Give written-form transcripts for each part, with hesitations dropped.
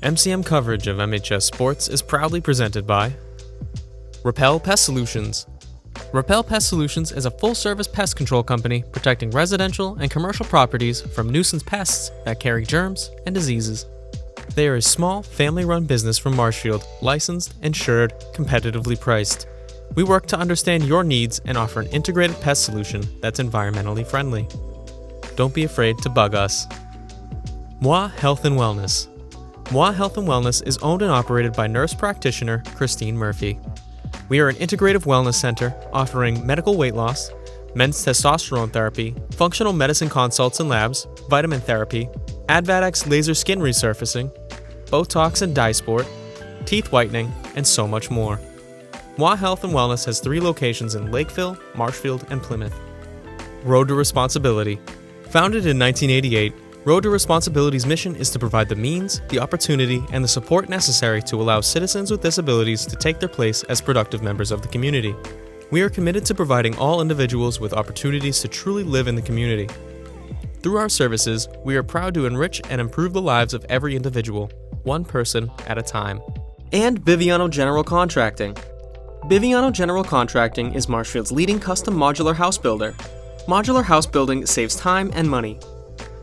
MCM coverage of MHS sports is proudly presented by Repel Pest Solutions. Repel Pest Solutions is a full-service pest control company protecting residential and commercial properties from nuisance pests that carry germs and diseases. They are a small, family-run business from Marshfield, licensed, insured, competitively priced. We work to understand your needs and offer an integrated pest solution that's environmentally friendly. Don't be afraid to bug us. Moi Health and Wellness. Moi Health and Wellness is owned and operated by nurse practitioner Christine Murphy. We are an integrative wellness center offering medical weight loss, men's testosterone therapy, functional medicine consults and labs, vitamin therapy, Advadex laser skin resurfacing, Botox and dye sport, teeth whitening, and so much more. Moi Health and Wellness has 3 locations in Lakeville, Marshfield, and Plymouth. Road to Responsibility. Founded in 1988, Road to Responsibility's mission is to provide the means, the opportunity, and the support necessary to allow citizens with disabilities to take their place as productive members of the community. We are committed to providing all individuals with opportunities to truly live in the community. Through our services, we are proud to enrich and improve the lives of every individual, one person at a time. And Biviano General Contracting. Biviano General Contracting is Marshfield's leading custom modular house builder. Modular house building saves time and money.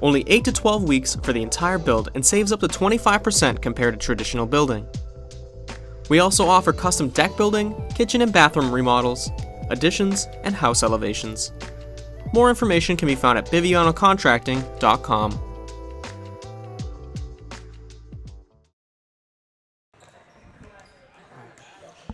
Only 8 to 12 weeks for the entire build and saves up to 25% compared to traditional building. We also offer custom deck building, kitchen and bathroom remodels, additions, and house elevations. More information can be found at bivianocontracting.com.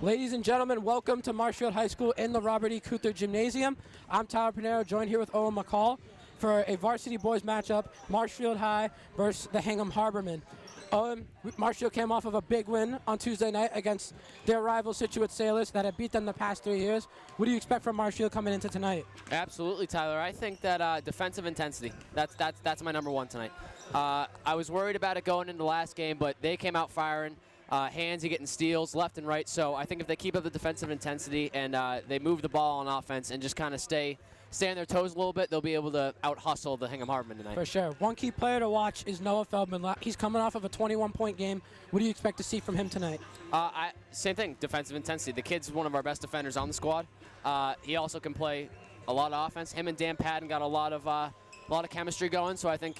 Ladies and gentlemen, welcome to Marshfield High School in the Robert E. Cuther Gymnasium. I'm Tyler Pinero, joined here with Owen McCall for a varsity boys matchup, Marshfield High versus the Hingham Harbormen. Marshfield came off of a big win on Tuesday night against their rival Scituate Sailors that had beat them the past 3 years. What do you expect from Marshfield coming into tonight? Absolutely, Tyler. I think that defensive intensity, that's my number one tonight. I was worried about it going into the last game, but they came out firing. Handsy getting steals left and right. So I think if they keep up the defensive intensity and they move the ball on offense and just kind of stay on their toes a little bit, they'll be able to out-hustle the Hingham Harbormen tonight. For sure. One key player to watch is Noah Feldman. He's coming off of a 21-point game. What do you expect to see from him tonight? Same thing, defensive intensity. The kid's one of our best defenders on the squad. He also can play a lot of offense. Him and Dan Patton got a lot of chemistry going, so I think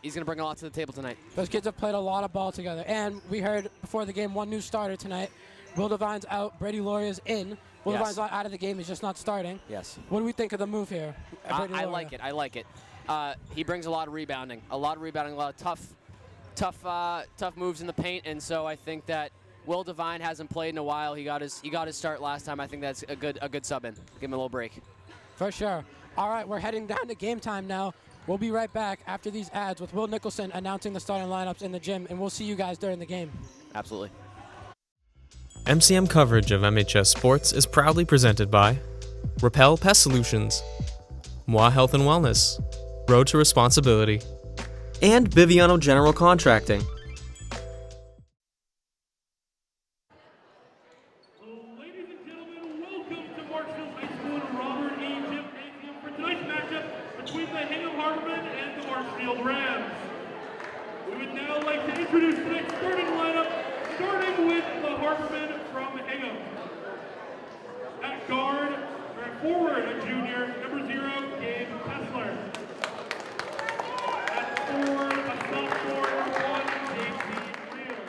he's going to bring a lot to the table tonight. Those kids have played a lot of ball together. And we heard before the game one new starter tonight. Will Devine's out. Brady Lauria's in. Will Devine's not out of the game. He's just not starting. Yes. What do we think of the move here? I like it. He brings a lot of rebounding. A lot of tough moves in the paint. And so I think that Will Devine hasn't played in a while. He got his start last time. I think that's a good sub in. Give him a little break. For sure. All right, we're heading down to game time now. We'll be right back after these ads with Will Nicholson announcing the starting lineups in the gym, and we'll see you guys during the game. Absolutely. MCM coverage of MHS sports is proudly presented by Repel Pest Solutions, Moi Health and Wellness, Road to Responsibility, and Biviano General Contracting. Ladies and gentlemen, welcome to Marshfield High School in Robert E. Gymnasium for tonight's matchup between the Hingham Harbormen and the Marshfield Rams. We would now like to introduce tonight's starting lineup, starting with the Harbormen from Hingham. At guard, or at forward, a junior, number 0, Gabe Kessler. At forward, a sophomore, number 1, J.C. Freeland.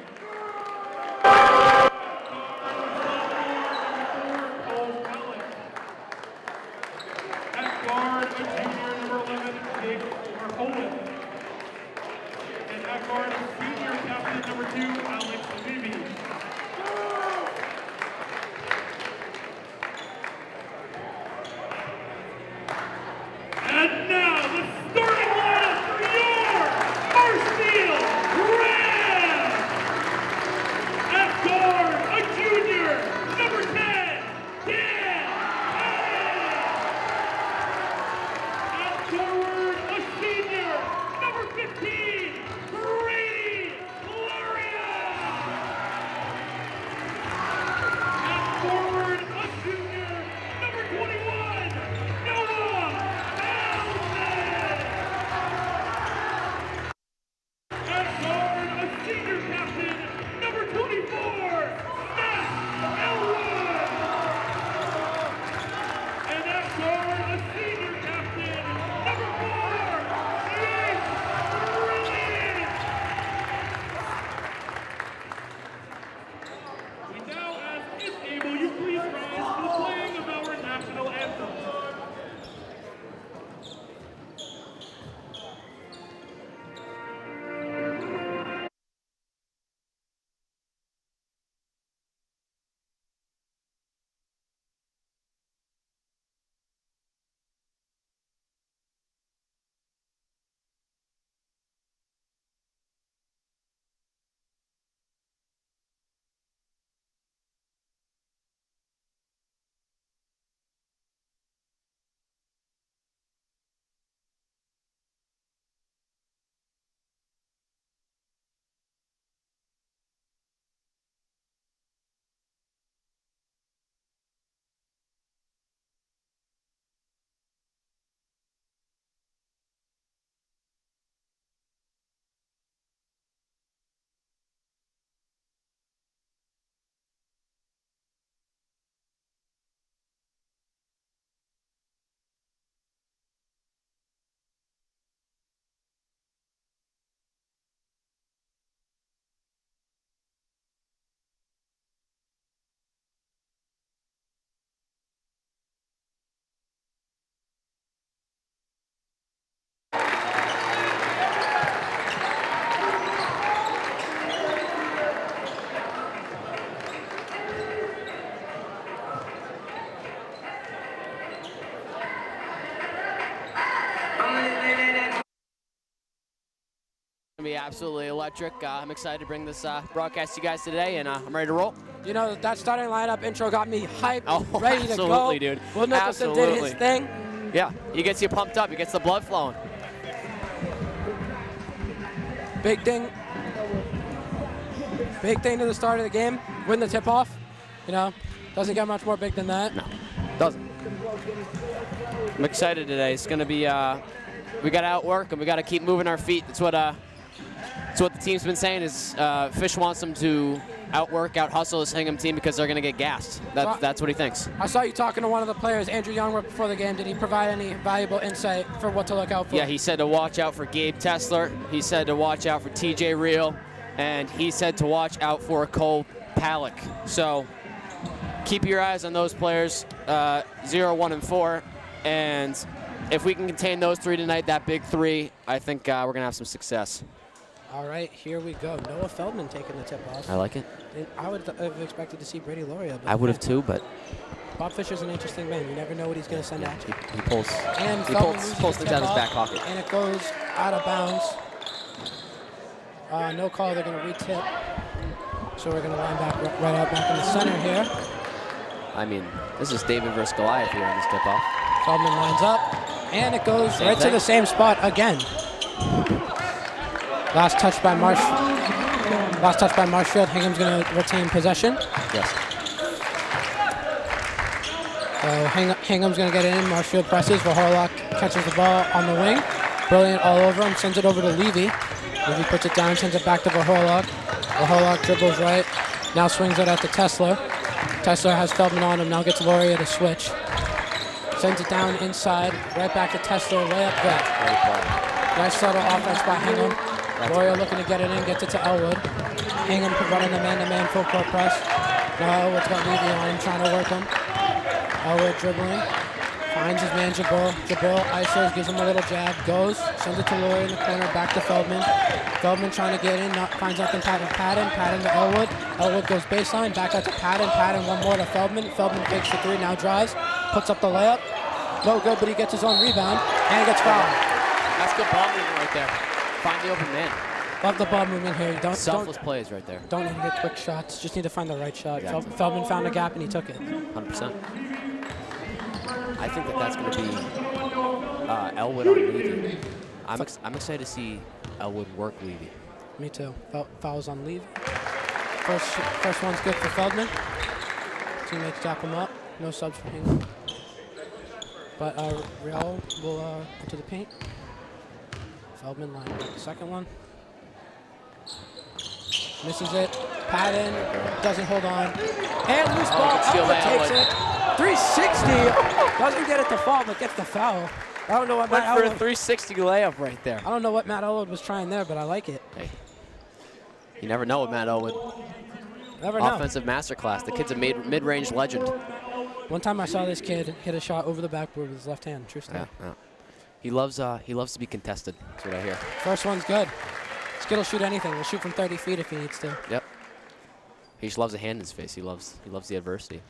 At guard, a junior, number 11, Jake Marholin. And at guard, a senior captain, number 2, Alex Vivi. Absolutely electric. I'm excited to bring this broadcast to you guys today, and I'm ready to roll. You know, that starting lineup intro got me hyped, Oh, ready to go. absolutely, dude. Will Nicholson did Absolutely. his thing. Yeah, he gets you pumped up. He gets the blood flowing. Big thing to the start of the game. Win the tip-off. You know, doesn't get much more big than that. No, doesn't. I'm excited today. It's going to be, we got to outwork and we got to keep moving our feet. That's what the team's been saying is Fish wants them to outwork, out-hustle this Hingham team because they're going to get gassed. That's what he thinks. I saw you talking to one of the players, Andrew Young, before the game. Did he provide any valuable insight for what to look out for? Yeah, he said to watch out for Gabe Tesler. He said to watch out for TJ Reel. And he said to watch out for Cole Palick. So keep your eyes on those players, 0, 1, and 4. And if we can contain those three tonight, that big three, I think we're going to have some success. All right, here we go. Noah Feldman taking the tip-off. I like it. I would have expected to see Brady Loria. I would have too, but Bob Fisher's an interesting man. You never know what he's going to send at you. He pulls things out of his back pocket. And it goes out of bounds. No call. They're going to re-tip. So we're going to line back right out back in the center here. I mean, this is David versus Goliath here on this tip-off. Feldman lines up, and it goes right to the same spot again. Last touch by Marshfield. Hingham's going to retain possession. Yes. Hingham's going to get it in. Marshfield presses. Vahorlock catches the ball on the wing. Brilliant all over him. Sends it over to Levy. Levy puts it down, sends it back to Vahorlock. Vahorlock dribbles right. Now swings it out to Tesler. Tesler has Feldman on him. Now gets Loria to switch. Sends it down inside. Right back to Tesler. Layup good. Nice subtle offense by Hingham. Loria looking to get it in. Gets it to Elwood. Hingham running the man-to-man full court press. Now Elwood's got Levy on him, trying to work him. Elwood dribbling. Finds his man Jabril. Jabril isos, gives him a little jab, goes, sends it to Loria in the corner, back to Feldman. Feldman trying to get in, finds nothing, Patton to Elwood. Elwood goes baseline, back out to Patton, one more to Feldman. Feldman takes the three, now drives, puts up the layup. No good, but he gets his own rebound, and gets fouled. That's good ball movement right there. Find the open man. Love the ball movement here. Selfless plays right there. Don't need to get quick shots, just need to find the right shot. Exactly. Feldman found a gap, and he took it. 100%. I think that's going to be Elwood on Levy. I'm excited to see Elwood work Levy. Me too. Fouls on Levy. First one's good for Feldman. Teammates tap him up. No subs for Hingham. But Real will enter the paint. Feldman line up the second one. Misses it. Patton doesn't hold on. And loose ball. Elwood takes it. 360. Doesn't get it to fall, but gets the foul. I don't know what Went Matt for a Elwood, 360 layup right there. I don't know what Matt Elwood was trying there, but I like it. Hey, you never know with Matt Elwood. Never know. Offensive masterclass. The kid's a mid-range legend. One time I saw this kid hit a shot over the backboard with his left hand. True story. Yeah. He loves to be contested. That's what I hear. First one's good. This kid will shoot anything. He'll shoot from 30 feet if he needs to. Yep. He just loves a hand in his face. He loves the adversity.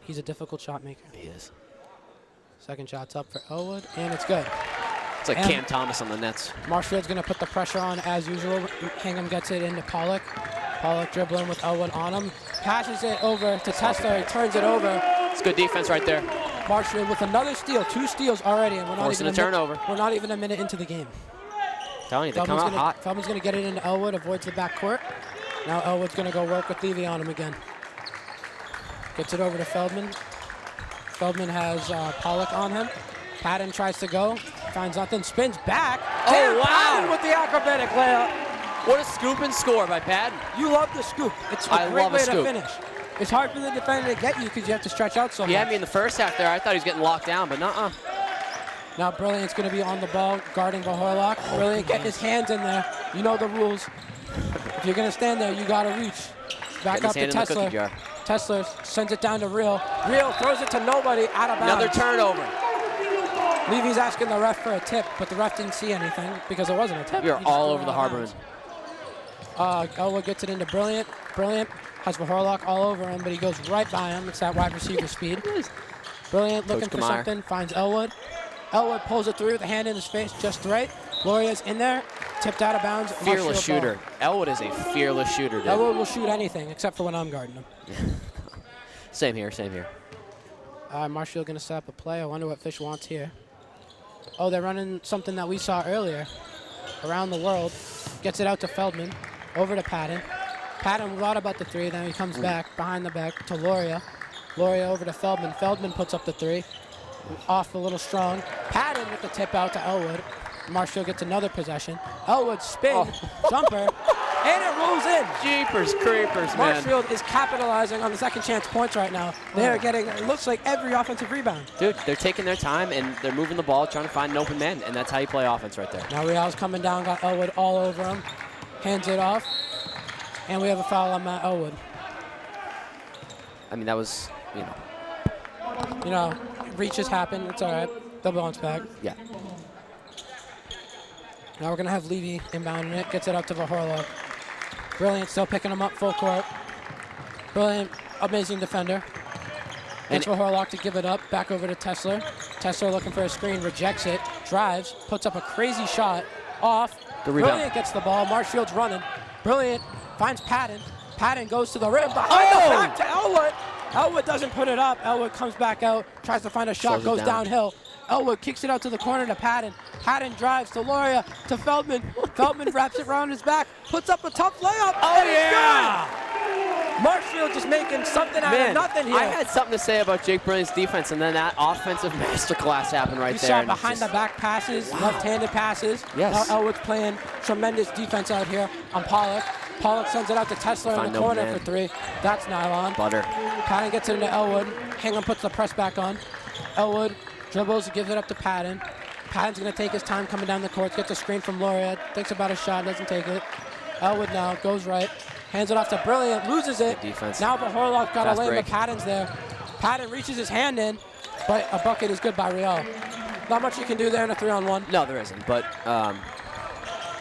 He's a difficult shot maker. He is. Second shot's up for Elwood, and it's good. It's like And Cam Thomas on the Nets. Marshfield's going to put the pressure on as usual. Hingham gets it into Pollock. Pollock dribbling with Elwood on him. Passes it over to Tesler. He turns it over. It's good defense right there. Marshfield with another steal. 2 steals already, and we're not Forcing even a turnover. We're not even a minute into the game. Telling you, they come out hot. Feldman's going to get it into Elwood. Avoids the backcourt. Now Elwood's going to go work with Levy on him again. Gets it over to Feldman. Feldman has Pollock on him. Patton tries to go. Finds nothing. Spins back. Oh, wow. Patton with the acrobatic layup. What a scoop and score by Patton. You love the scoop. It's a great way to finish. It's hard for the defender to get you because you have to stretch out so much. He had me in the first half there. I thought he was getting locked down, but nuh-uh. Now Brilliant's going to be on the ball, guarding Vahorlock. Brilliant getting his hands in there. You know the rules. If you're going to stand there, you got to reach. Back up to Tesler. Tesler sends it down to Real. Real throws it to nobody, out of bounds. Another turnover. Levy's asking the ref for a tip, but the ref didn't see anything because it wasn't a tip. You're all over the Harborman. Elwood gets it into Brilliant. Brilliant has Vahorlock all over him, but he goes right by him. It's that wide receiver speed. Brilliant looking for something, finds Elwood. Elwood pulls it through with a hand in his face just right. Loria's in there, tipped out of bounds. Fearless Marshfield shooter. Elwood is a fearless shooter, dude. Elwood will shoot anything except for when I'm guarding him. Same here, same here. Marshfield going to set up a play. I wonder what Fish wants here. Oh, they're running something that we saw earlier. Around the world. Gets it out to Feldman. Over to Patton. Patton thought about the three. Then he comes back behind the back to Loria. Loria over to Feldman. Feldman puts up the three. Off a little strong. Patton with the tip out to Elwood. Marshfield gets another possession. Elwood spin, jumper, and it rolls in. Jeepers creepers, man. Marshfield is capitalizing on the second chance points right now. They're getting, it looks like, every offensive rebound. Dude, they're taking their time, and they're moving the ball, trying to find an open man, and that's how you play offense right there. Now Real's coming down, got Elwood all over him. Hands it off. And we have a foul on Matt Elwood. I mean, that was, reaches happen. It's all right. They'll bounce back. Yeah. Now we're going to have Levy inbounding it. Gets it up to Vahorlov. Brilliant, still picking him up full court. Brilliant, amazing defender. Gets Vahorlov to give it up. Back over to Tesler. Tesler looking for a screen, rejects it, drives, puts up a crazy shot. Off. The rebound. Brilliant gets the ball. Marshfield's running. Brilliant finds Patton. Patton goes to the rim. Behind the back to Elwood. Elwood doesn't put it up. Elwood comes back out, tries to find a shot, goes downhill. Elwood kicks it out to the corner to Patton. Patton drives to Loria, to Feldman. Feldman wraps it around his back, puts up a tough layup. Oh, yeah! Marshfield just making something out of nothing here. I had something to say about Jake Brilliant's defense, and then that offensive masterclass happened right there. You saw behind-the-back passes, left-handed passes. Yes. Now Elwood's playing tremendous defense out here on Pollock. Pollock sends it out to Tesler in the corner for three. That's nylon. Butter. Patton gets it into Elwood. Hingham puts the press back on. Elwood dribbles, gives it up to Patton. Patton's going to take his time coming down the court, gets a screen from Loria, thinks about a shot, doesn't take it. Elwood now goes right, hands it off to Brilliant, loses it. Good defense. Now Vahorlov got Fast a lane, break. but Patton's there. Patton reaches his hand in, but a bucket is good by Real. Not much you can do there in a 3-on-1. No, there isn't, but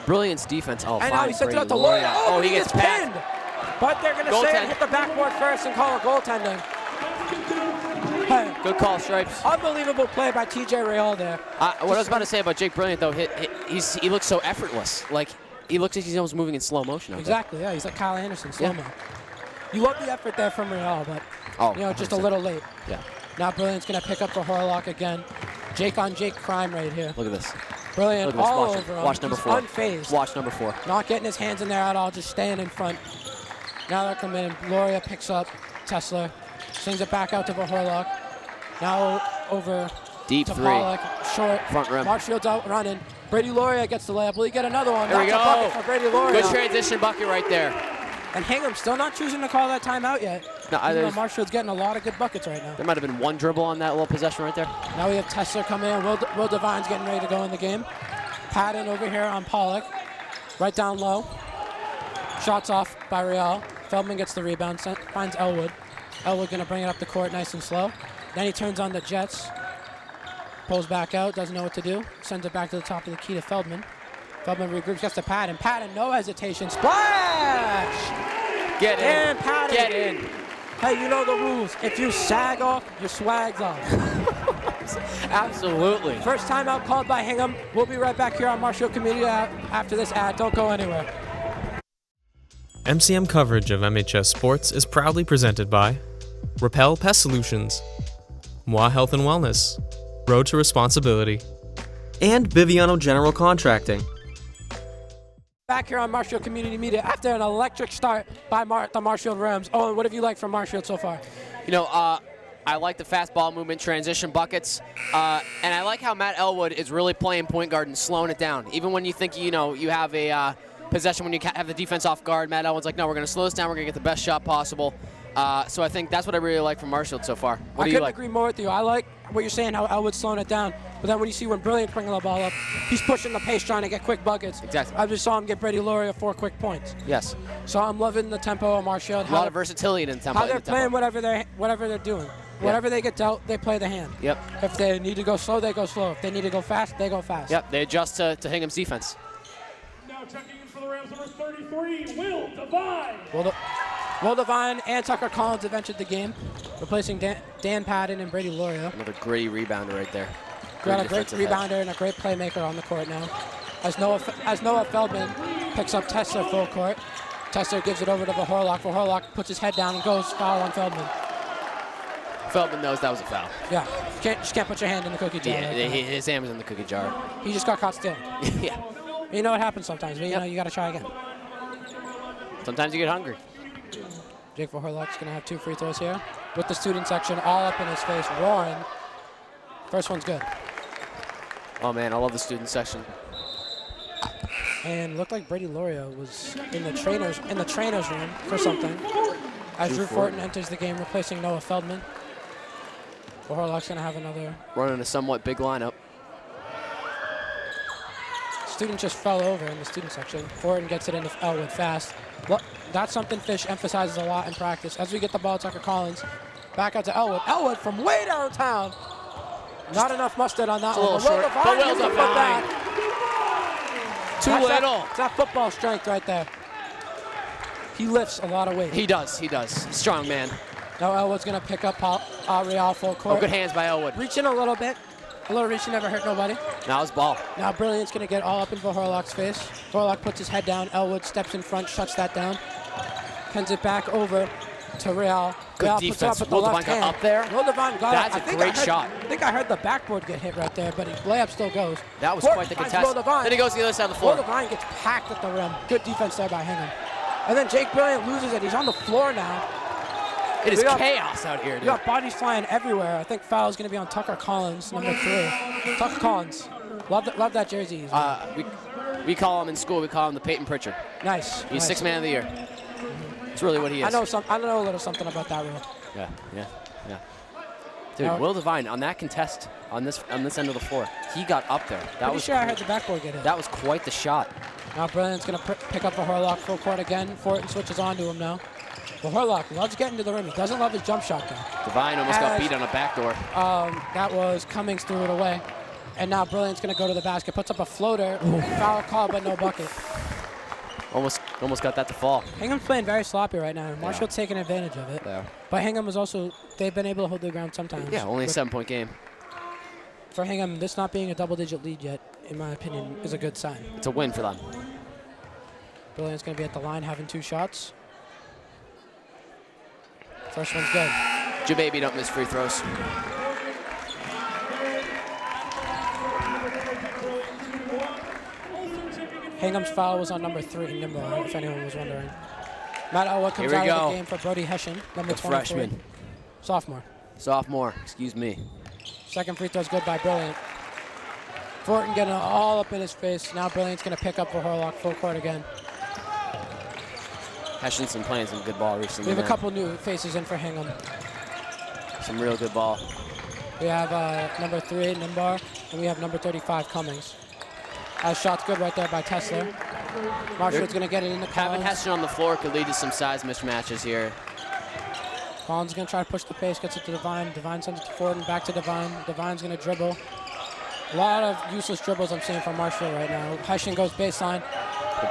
Brilliant's defense. Oh, and now he sends it out to Loria. Loria. Oh, he gets pinned. But they're going to say it hit the backboard first and call it goaltending. Hey. Good call, Stripes. Unbelievable play by TJ Real there. What I was about to say about Jake Brilliant, though, he looks so effortless. Like, he looks like he's almost moving in slow motion. Exactly, yeah. He's like Kyle Anderson, slow-mo. Yeah. You love the effort there from Real, but, just 100%. A little late. Yeah. Now Brilliant's going to pick up for Horlock again. Jake on Jake crime right here. Look at this. Brilliant all over him. Watch number 4. Unfazed. Watch number 4. Not getting his hands in there at all, just staying in front. Now they're coming in. Loria picks up Tesler, swings it back out to Horlock. Now over deep to three. Pollock, short. Front rim. Marshfield's out running. Brady Loria gets the layup. Will he get another one? There we go. That's a bucket for Brady Loria. Good transition bucket right there. And Hingham still not choosing to call that timeout yet. No, Marshfield's getting a lot of good buckets right now. There might have been one dribble on that little possession right there. Now we have Tesler coming in. Will Devine's getting ready to go in the game. Patton over here on Pollock. Right down low. Shots off by Real. Feldman gets the rebound, finds Elwood. Elwood going to bring it up the court nice and slow. Then he turns on the Jets. Pulls back out, doesn't know what to do. Sends it back to the top of the key to Feldman. Feldman regroups, gets to Patton. Patton, no hesitation. Splash! Get in. Patton. Get in. Hey, you know the rules. If you sag off, your swag's off. Absolutely. First time out called by Hingham. We'll be right back here on Marshfield Community after this ad. Don't go anywhere. MCM coverage of MHS Sports is proudly presented by Repel Pest Solutions, Moi Health and Wellness, Road to Responsibility, and Biviano General Contracting. Back here on Marshfield Community Media after an electric start by the Marshfield Rams. Oh, and what have you liked from Marshfield so far? I like the fast ball movement, transition buckets, and I like how Matt Elwood is really playing point guard and slowing it down. Even when you think, you have a possession when you have the defense off guard, Matt Elwood's like, no, we're going to slow this down. We're going to get the best shot possible. So I think that's what I really like from Marshfield so far. What do you like? I couldn't agree more with you. I like what you're saying, how Elwood's slowing it down. But then when you see when Brilliant's bringing the ball up, he's pushing the pace, trying to get quick buckets. Exactly. I just saw him get Brady Loria 4 quick points. Yes. So I'm loving the tempo of Marshfield. A lot of versatility in the tempo. How they're playing whatever they're doing. Whatever they get dealt, they play the hand. Yep. If they need to go slow, they go slow. If they need to go fast, they go fast. Yep. They adjust to Hingham's defense. Now checking in for the Rams, number 33, Will Devine. Will Devine and Tucker Collins have entered the game, replacing Dan Patton and Brady Loria. Another gritty rebounder right there. Got a great rebounder and a great playmaker on the court now. as Noah Feldman picks up Tessler full court. Tessler gives it over to Vahorlak. Vahorlak puts his head down and goes foul on Feldman. Feldman knows that was a foul. Yeah, just can't put your hand in the cookie jar. Yeah, like his hand was in the cookie jar. he just got caught stealing. Yeah. You know what happens sometimes, but you know you got to try again. Sometimes you get hungry. Jake Vahorlak's going to have 2 free throws here with the student section all up in his face, roaring. First one's good. Oh man, I love the student section. And looked like Brady Lorio was in the trainers room for something. As Drew Fortin enters the game, replacing Noah Feldman. Vahorlak's going to have another. Running a somewhat big lineup. Student just fell over in the student section. Fortin gets it into Elwood fast. Well, that's something Fish emphasizes a lot in practice. As we get the ball, Tucker Collins back out to Elwood. Elwood from way downtown. Not enough mustard on that one. A little short, but Will Devine. Too little. It's that football strength right there. He lifts a lot of weight. He does. Strong man. Now Elwood's going to pick up Real full court. Oh, good hands by Elwood. Reaching a little bit. A little reaching never hurt nobody. Now it's ball. Now Brilliant's going to get all up in Vahorlak's face. Vahorlak puts his head down. Elwood steps in front, shuts that down. Sends it back over to Real. Good Real defense. puts it up with the Will left Devine got hand. up there. Will Devine got That's it. a great shot. I think I heard the backboard get hit right there, but his layup still goes. That was Fortin quite the finds contest. Will Devine. Then he goes to the other side of the Will floor. Devine gets packed at the rim. Good defense there by Hingham. And then Jake Brilliant loses it. He's on the floor now. It is chaos out here, You dude. got bodies flying everywhere. I think foul is going to be on Tucker Collins, number 3. Tucker Collins. Love that jersey. We call him in school, we call him the Peyton Pritchard. Nice. He's nice. 6th man of the year. That's really what he is. I know a little something about that rule. Yeah. Dude, Will Devine on that contest on this end of the floor, he got up there. Pretty sure I heard the backboard get hit. That was quite the shot. Now Brilliant's going to pick up Vahorlak full court again. Fortin switches on to him now. Vahorlak loves getting to the rim. He doesn't love his jump shot though. Devine almost got beat on a backdoor. That was Cummings threw it away. And now Brilliant's going to go to the basket, puts up a floater. Foul call, but no bucket. Almost got that to fall. Hingham's playing very sloppy right now. Marshfield's taking advantage of it. Yeah. But Hingham is also, they've been able to hold their ground sometimes. Yeah, only a 7-point game. For Hingham, this not being a double-digit lead yet, in my opinion, is a good sign. It's a win for them. Brilliant's going to be at the line having 2 shots. First one's good. J-Baby don't miss free throws. Hingham's foul was on number 3, Nimble, if anyone was wondering. Matt Elwood comes Here we out of go. the game for Brody Hessian, number The 23. freshman. Sophomore. Excuse me. Second free throw's good by Brilliant. Fortin getting all up in his face. Now Brilliant's going to pick up Vahorlak full court again. Hessian's been playing some good ball recently. We have a man. couple new faces in for Hingham. Some real good ball. We have number 3, Nimbar, and we have number 35, Cummings. Shot's good right there by Tessler. Marshfield's going to get it into Having Collins. Hessian on the floor could lead to some size mismatches here. Collins is going to try to push the pace, gets it to Devine. Devine sends it to Fortin, back to Devine. Devine's going to dribble. A lot of useless dribbles I'm seeing from Marshfield right now. Hessian goes baseline.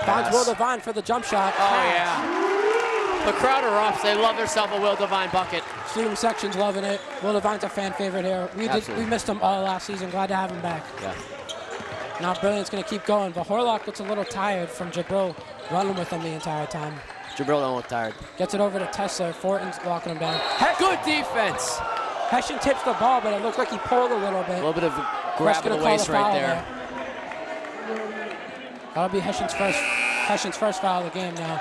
Finds Will Devine for the jump shot. Oh, yeah. The crowd erupts. They love themselves a Will Devine bucket. Student section's loving it. Will Devine's a fan favorite here. We missed him all last season. Glad to have him back. Yeah. Now Brilliant's going to keep going. Vahorlak looks a little tired from Jabril running with him the entire time. Jabril don't look tired. Gets it over to Tessler. Fortin's locking him down. Good defense. Hessian tips the ball, but it looks like he pulled a little bit. A little bit of grab of the waist right there. That'll be Hessian's first foul of the game now.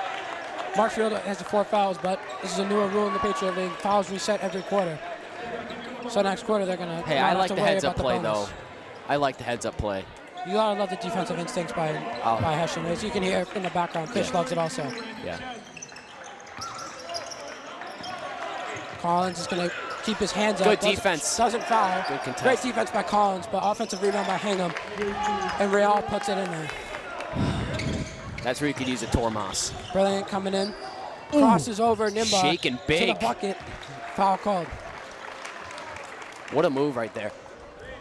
Marshfield has the 4 fouls, but this is a newer rule in the Patriot League. Fouls reset every quarter. So next quarter they're going to Hey, I like the heads-up play, though. I like the heads-up play. You gotta love the defensive instincts by Hessian. As you can hear in the background, Fish loves it also. Yeah. Collins is gonna keep his hands up. Good defense. Doesn't foul. Good contest. Great defense by Collins, but offensive rebound by Hingham. And Real puts it in there. That's where you could use a Tormas. Brilliant coming in. Crosses over Nimba. Shaking big. To the bucket. Foul called. What a move right there.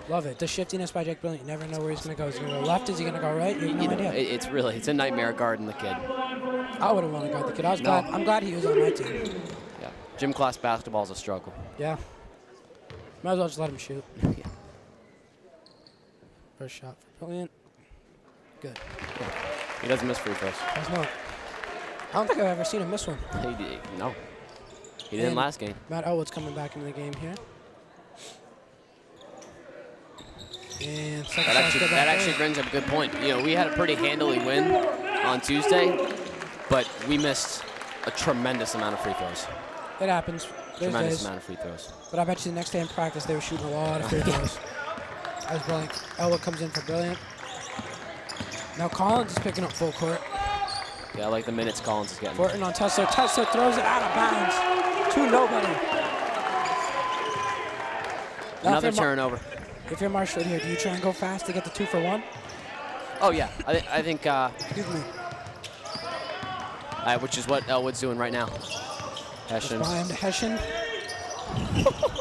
Love it. The shiftiness by Jake Brilliant. You never know where he's going to go. Is he going to go left? Is he going to go right? You have no idea. It's a nightmare guarding the kid. I wouldn't want to guard the kid. I'm glad he was on my team. Yeah. Gym class basketball is a struggle. Yeah. Might as well just let him shoot. Yeah. First shot for Brilliant. Good. He doesn't miss free throws. Does not. I don't think I've ever seen him miss one. No. He didn't last game. Matt Elwood's coming back into the game here. And That actually brings up a good point. You know, we had a pretty handily win on Tuesday, but we missed a tremendous amount of free throws. It happens. Tremendous amount of free throws. But I bet you the next day in practice they were shooting a lot of free throws. That was brilliant. Elwood comes in for brilliant. Now Collins is picking up full court. Yeah, I like the minutes Collins is getting. Fortin on Tesler. Tesler throws it out of bounds to nobody. Another turnover. If you're Marshfield here, do you try and go fast to get the 2 for 1? Oh, yeah. I think, Excuse me. which is what Elwood's doing right now. Hessian. Behind to Hessian.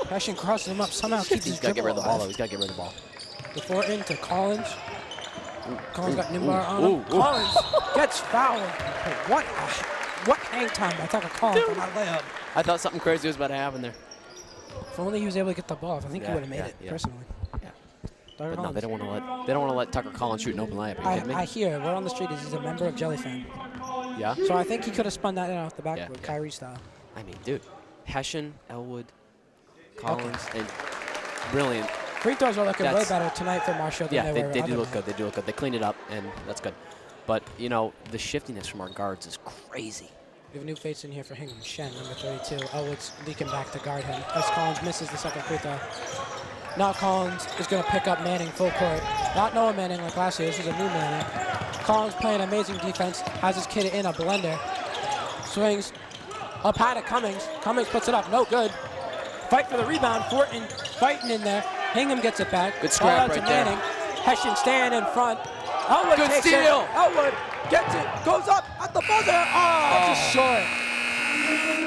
Hessian crosses him up. Somehow keeps his He's got to get rid of the ball, though. alive. He's got to get rid of the ball. The Fortin to Collins. Collins got Nimbar on him. Collins gets fouled. What hang time by Tucker Collins on that layup. I thought something crazy was about to happen there. If only he was able to get the ball. I think he would have made it, personally. Yeah. Tucker But no, they Collins. don't want to let Tucker Collins shoot an open layup. Are you kidding me? I hear, we're on the street, he's a member of Jellyfan. Yeah? So I think he could have spun that in off the backboard, Yeah. Kyrie style. I mean, dude, Hessian, Elwood, Collins, and brilliant. Free throws are looking way better tonight for Marshfield than Yeah, they were they do other look nights. good. They do look good. They cleaned it up, and that's good. But, you know, the shiftiness from our guards is crazy. We have a new face in here for Hingham. Shen, number 32. Elwood's leaking back to guard him as Collins misses the second free throw. Now Collins is going to pick up Manning full court. Not Noah Manning like last year. This is a new Manning. Collins playing amazing defense. Has his kid in a blender. Swings. Up high to Cummings. Cummings puts it up. No good. Fight for the rebound. Fortin fighting in there. Hingham gets it back. Good scrap Ball out to right there. Manning. Hessian staying in front. Elwood Good takes steal. it. Elwood gets it. Goes up at the buzzer. Oh, just short.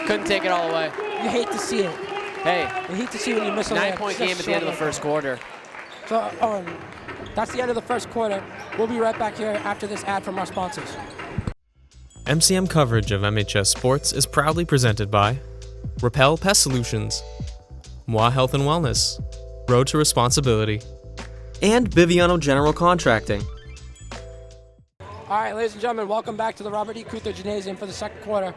Couldn't take it all away. You hate to see it. Hey, You hate to see when you miss a layup. 9-point Just game at the end of the short first like quarter. that. So that's the end of the first quarter. We'll be right back here after this ad from our sponsors. MCM coverage of MHS Sports is proudly presented by Repel Pest Solutions, Moi Health and Wellness, Road to Responsibility, and Biviano General Contracting. All right, ladies and gentlemen, welcome back to the Robert E. Kuther Gymnasium for the second quarter.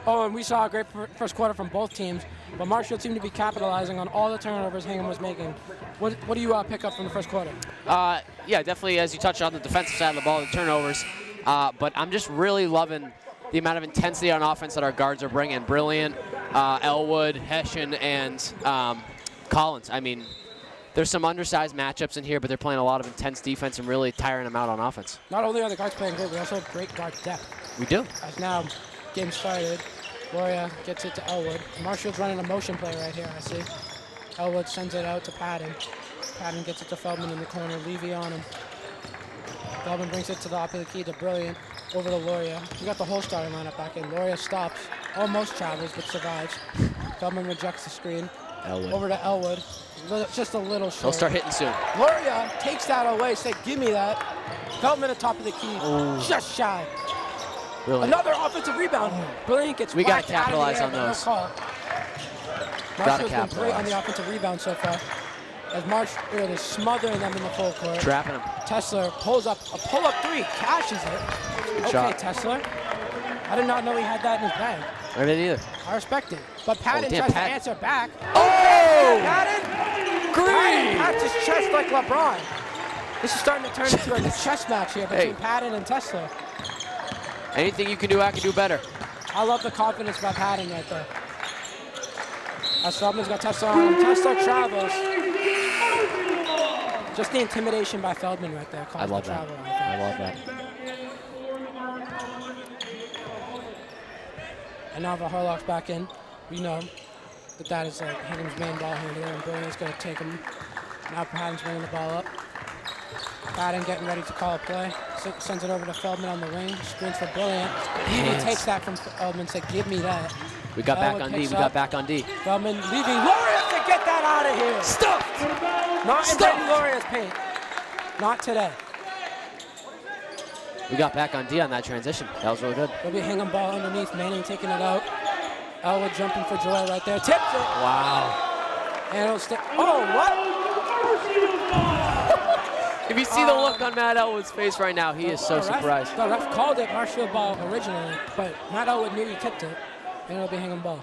Oh, and we saw a great first quarter from both teams, but Marshfield seemed to be capitalizing on all the turnovers Hingham was making. What do you pick up from the first quarter? Yeah, definitely, as you touched on the defensive side of the ball, the turnovers. But I'm just really loving the amount of intensity on offense that our guards are bringing. Brilliant, Elwood, Hessian, and Collins. I mean, there's some undersized matchups in here, but they're playing a lot of intense defense and really tiring them out on offense. Not only are the guards playing great, we also have great guard depth. We do. As now, game started, Gloria gets it to Elwood. Marshfield's running a motion play right here, I see. Elwood sends it out to Patton. Patton gets it to Feldman in the corner, Levy on him. Feldman brings it to the top of the key to Brilliant, over to Loria. We got the whole starting lineup back in. Loria stops, almost travels, but survives. Feldman rejects the screen. Elwood. Over to Elwood, just a little short. He'll start hitting soon. Loria takes that away, said, give me that. Feldman at top of the key, just shy. Really. Another offensive rebound. Brilliant gets We gotta whacked out of the capitalize air, on but those. No call. Gotta Marshfield's been great on capitalize. the offensive rebound so far. As Marshfield is smothering them in the full court. Trapping him. Tesler pulls up a pull-up three, cashes it. Good Okay, shot. Tesler. I did not know he had that in his bag. I didn't either. I respect it. But Patton damn, tries to Patton. answer back. Oh! Patton! Green! Patton pats his chest like LeBron. This is starting to turn into a chess match here between Hey. Patton and Tesler. Anything you can do, I can do better. I love the confidence by Patton right there. As Feldman's got Tesler on him. Tesler travels. Just the intimidation by Feldman right there. I love that. Travel, I love that. And now the Harlock's back in. We know that is like Hingham's main ball handler, and Brilliant's going to take him. Now Patton's bringing the ball up. Patton getting ready to call a play. Sends it over to Feldman on the wing. Screens for Brilliant. He takes that from Feldman, said, give me that. We got back Elwood on D. picks We up. got back on D. Feldman leaving. Loria to get that out of here. Stuffed! Not in Stop. Brady Loria's paint. Not today. We got back on D on that transition. That was really good. There'll be a Hingham ball underneath. Manning taking it out. Elwood jumping for joy right there. Tips it. Wow. And it'll stay. Oh, what? If you see the look on Matt Elwood's face right now, he is so surprised. The ref called it Marshfield ball originally, but Matt Elwood knew he tipped it, and it'll be Hingham ball.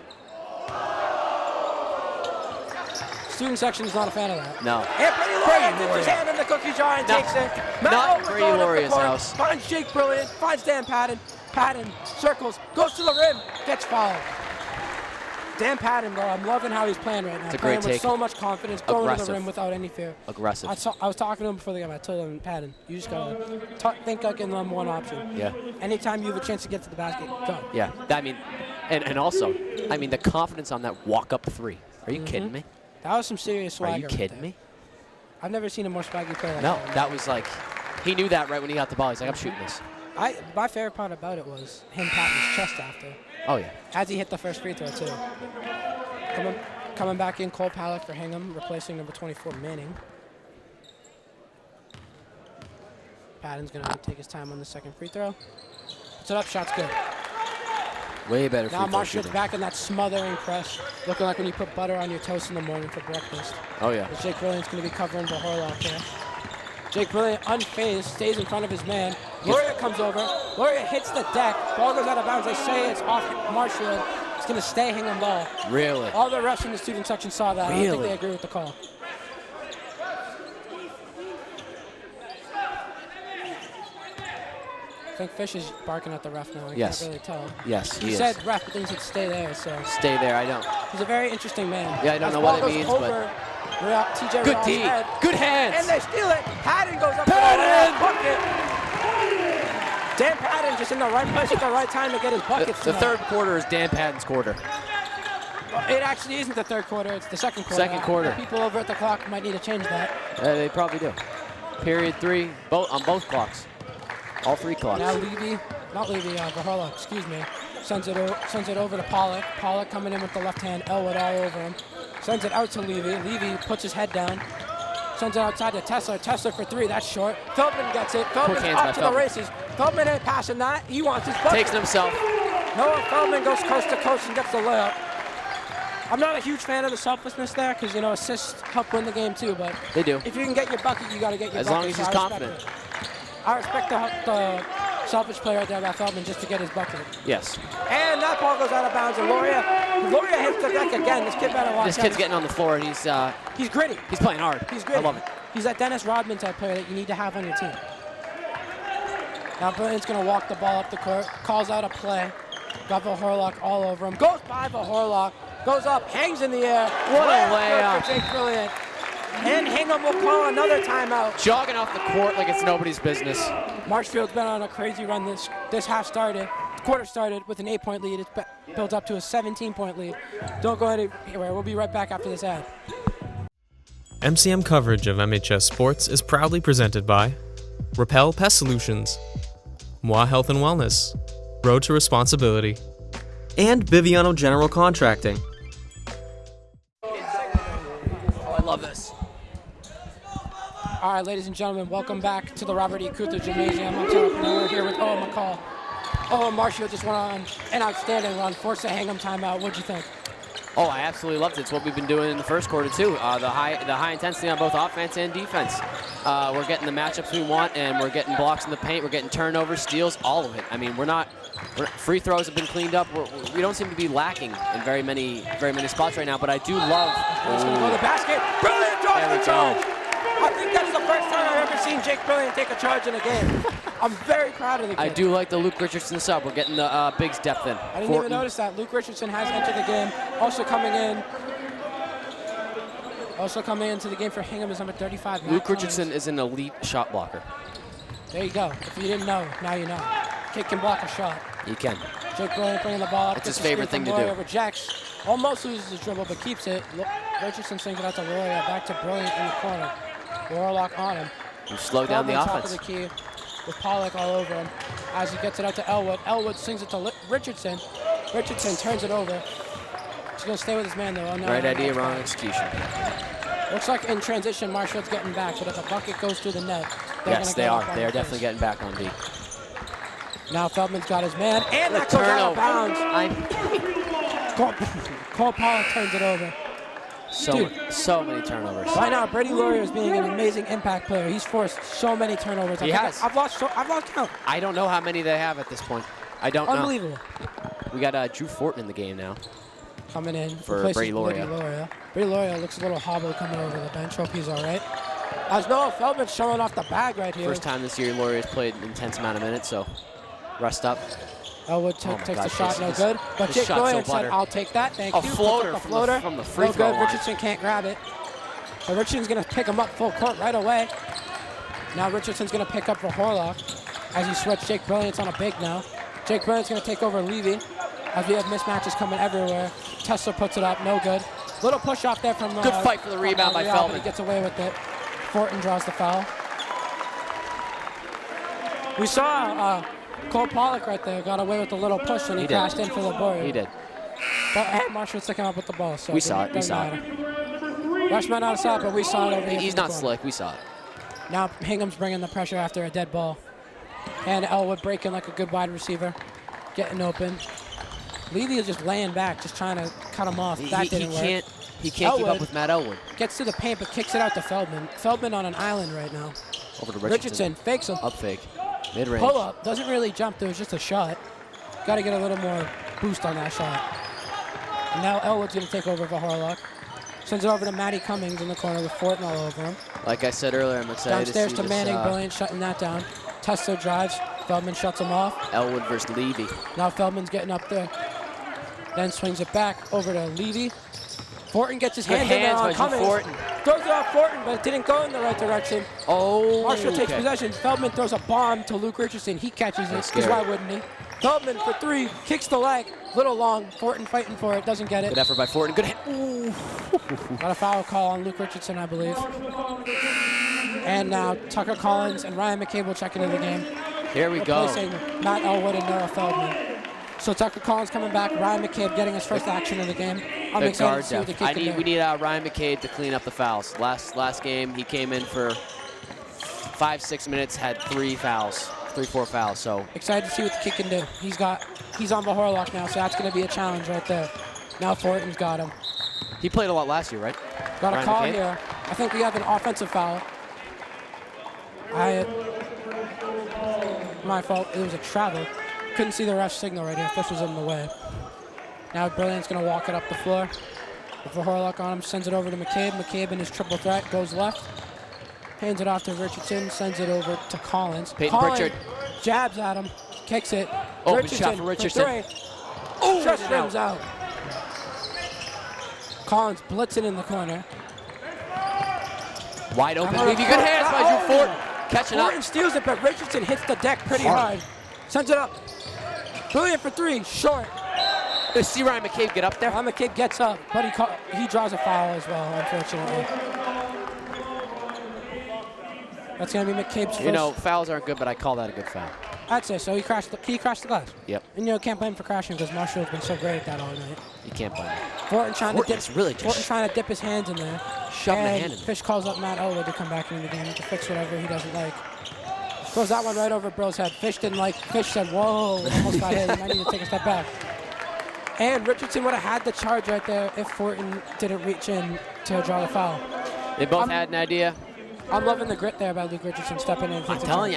Student section is not a fan of that. No. And Pretty Lauria puts his hand in the cookie jar and takes it. Not Pretty Lauria's house. Finds Jake Brilliant, finds Dan Patton. Patton circles, goes to the rim, gets fouled. Dan Patton, though, I'm loving how he's playing right now. It's a playing great with take. so much confidence, going to the Aggressive. rim without any fear. Aggressive. I was talking to him before the game. I told him, Patton, you just gotta think like in number one option. Yeah. Anytime you have a chance to get to the basket, go. Yeah. I mean, and also, I mean, the confidence on that walk-up three. Are you kidding me? That was some serious swagger. Are you kidding me? I've never seen a more swaggy player like No, that. that was like, he knew that right when he got the ball. He's like, I'm shooting this. My favorite part about it was him patting his chest after. Oh, yeah. As he hit the first free throw, too. Coming back in, Cole Palak for Hingham, replacing number 24, Manning. Patton's going to take his time on the second free throw. Puts it up, shot's good. Way better free Now throw Marshfield's shooting. back in that smothering press, looking like when you put butter on your toast in the morning for breakfast. Oh, yeah. But Jake Brilliant's going to be covering the Horlock here. Jake Brilliant, unfazed, stays in front of his man. Lauria comes over. Lauria hits the deck. Ball goes out of bounds. They say it's off Marshfield. It's going to stay Hingham ball. Really? All the refs in the student section saw that. I don't think Really? they agree with the call. I think Fish is barking at the ref now. I Yes. can't really tell. Yes, He he said is. ref, but then he said stay there. So Stay there, I don't. he's a very interesting man. Yeah, I don't As know ball what it goes means, over TJ Good Real's D. head, Good hands. and they steal it. Patton goes up Patton! to the bucket. Dan Patton just in the right place at the right time to get his buckets. The tonight. third quarter is Dan Patton's quarter. It actually isn't the third quarter. It's the second quarter. Second quarter. The people over at the clock might need to change that. They probably do. Period 3, on both clocks. All 3 clocks. Now Vaharla, excuse me, sends it over to Pollock. Pollock coming in with the left hand, Elwood all over him. Sends it out to Levy. Levy puts his head down. Sends it outside to Tesler. Tesler for 3, that's short. Feldman gets it. Feldman's hands off by to the Feldman. races. Feldman ain't passing that. He wants his bucket. Takes it himself. Noah Feldman goes coast to coast and gets the layup. I'm not a huge fan of the selflessness there because, you know, assists help win the game too, but They do. if you can get your bucket, you got to get your As bucket. long as so he's I respect confident. it. I respect the selfish play right there by Feldman just to get his bucket. Yes. And that ball goes out of bounds, and Lauria hits the deck again. This kid better watch This out. kid's getting on the floor, and He's gritty. he's playing hard. He's gritty. I love it. He's that Dennis Rodman type player that you need to have on your team. Now Brilliant's going to walk the ball up the court, calls out a play. Got Vaharlock all over him. Goes by Vaharlock, goes up, hangs in the air. What a Layup layup. for Jake Brilliant. And Hingham will call another timeout. Jogging off the court like it's nobody's business. Marshfield's been on a crazy run this half started. Quarter started with an 8-point lead. It's built up to a 17-point lead. Don't go anywhere. We'll be right back after this ad. MCM coverage of MHS Sports is proudly presented by Repel Pest Solutions, Moi Health and Wellness, Road to Responsibility, and Biviano General Contracting. Oh, I love this. All right, ladies and gentlemen, welcome back to the Robert E. Kuther Gymnasium. I'm Taylor Pernell. We're here with Owen McCall. Owen Marshfield just went on an outstanding run, forced a Hingham timeout. What'd you think? Oh, I absolutely loved it. It's what we've been doing in the first quarter, too. The high intensity on both offense and defense. We're getting the matchups we want, and we're getting blocks in the paint. We're getting turnovers, steals, all of it. I mean, free throws have been cleaned up. We don't seem to be lacking in very many spots right now, but I do love... He's going to go to the basket. Brilliant draws There we the charge. I think that's the first time I've ever seen Jake Brilliant take a charge in a game. I'm very proud of the kid. I do like the Luke Richardson sub. We're getting the Biggs depth in. I didn't even notice that. Luke Richardson has entered the game. Also coming into the game for Hingham is number 35. Matt Luke Clemens. Richardson is an elite shot blocker. There you go. If you didn't know, now you know. Kid can block a shot. He can. Jake Brilliant bringing the ball up. It's his gets the favorite screen thing from to do. Lauria, rejects. Almost loses his dribble, but keeps it. Richardson sends it out to Lauria. Back to Brilliant in the corner. Warlock on him. You slow down the Top offense. of the key with Pollock all over him as he gets it out to Elwood. Elwood sings it to Richardson. Richardson turns it over. He's going to stay with his man, though. Oh, no, Right no, idea, no. wrong execution. Looks like in transition, Marshfield's getting back, but if the bucket goes through the net, they're Yes, gonna they go are. up on They are the definitely face. getting back on D. Now Feldman's got his man, and that The goes out of turnover. bounds. Cole Pollock turns it over. So many turnovers. Right now, Brady Laurier is being an amazing impact player. He's forced so many turnovers. He has. I've lost count. I don't know how many they have at this point. I don't know. Unbelievable. We got Drew Fortin in the game now. Coming in for Brady Laurier. Brady Laurier looks a little hobbled coming over the bench. Hope he's all right. As Noah Feldman's showing off the bag right here. First time this year Laurier's played an intense amount of minutes, so rest up. Elwood takes the shot, no good. But Jake Brilliant said, I'll take that, thank you. A floater from the free throw line. Richardson can't grab it. But Richardson's going to pick him up full court right away. Now Richardson's going to pick up for Horlock as he switched Jake Brilliant's on a big now. Jake Brilliant's going to take over Levy as we have mismatches coming everywhere. Tesla puts it up, no good. Little push off there from... Good fight for the rebound by Feldman. He gets away with it. Fortin draws the foul. We saw Cole Pollock right there got away with a little push when he crashed in for the board. He did. But Marshall sticking up with the ball. So we saw it. Rush might not have saw it, but we saw it over here. He's not slick. We saw it. Now Hingham's bringing the pressure after a dead ball. And Elwood breaking like a good wide receiver. Getting open. Levy is just laying back, just trying to cut him off. That didn't work. He can't keep up with Matt Elwood. Gets to the paint, but kicks it out to Feldman. Feldman on an island right now. Over to Richardson fakes him. Up fake. Mid-range. Pull up. Doesn't really jump. There was just a shot. Got to get a little more boost on that shot. And now Elwood's going to take over for Horlock. Sends it over to Matty Cummings in the corner with Fortin all over him. Like I said earlier, I'm excited Downstairs to see to Manning. Brilliant shutting that down. Testo drives. Feldman shuts him off. Elwood versus Levy. Now Feldman's getting up there. Then swings it back over to Levy. Fortin gets his hand in there on Cummings. Throws it off Fortin, but it didn't go in the right direction. Oh, Marshall takes possession. Feldman throws a bomb to Luke Richardson. He catches it, because why wouldn't he? Feldman for three, kicks the leg. Little long. Fortin fighting for it, doesn't get it. Good effort by Fortin. Good hand. Ooh. Got a foul call on Luke Richardson, I believe. And now Tucker Collins and Ryan McCabe will check into the game. Here we go. Replacing Matt Elwood and Noah Feldman. So Tucker Collins coming back. Ryan McCabe getting his first action of the game. I'm excited to see what the kid can do. We need Ryan McCabe to clean up the fouls. Last game, he came in for 5-6 minutes, had 4 fouls. So excited to see what the kid can do. He's on the Horlock now, so that's going to be a challenge right there. Now Fortin's got him. He played a lot last year, right? Got a call here. I think we have an offensive foul. My fault. It was a travel. Couldn't see the ref signal right here. Fish was in the way. Now Brilliant's going to walk it up the floor. With Horlock on him, sends it over to McCabe. McCabe in his triple threat goes left. Hands it off to Richardson, sends it over to Collins. Peyton Pritchard jabs at him, kicks it. Open shot for Richardson. Oh, just rims out. Collins blitzing in the corner. Wide open. Good hands by Drew Fortin. Catching up. Fortin steals it, but Richardson hits the deck pretty hard. Sends it up. Brilliant for three, short. Let's see Ryan McCabe get up there. Ryan McCabe gets up, but he draws a foul as well, unfortunately. That's going to be McCabe's first. You know, fouls aren't good, but I call that a good foul. I'd say so. He crashed the glass. Yep. And you can't blame him for crashing because Marshall's been so great at that all night. You can't blame him. Fortin trying to dip his hands in there. Shoving the hand in there. Fish calls up Matt Elwood to come back into the game to fix whatever he doesn't like. Throws that one right over Brill's head. Fish didn't like. Fish said, whoa, almost got hit. He might need to take a step back. And Richardson would have had the charge right there if Fortin didn't reach in to draw the foul. They both had an idea. I'm loving the grit there by Luke Richardson stepping in. I'm telling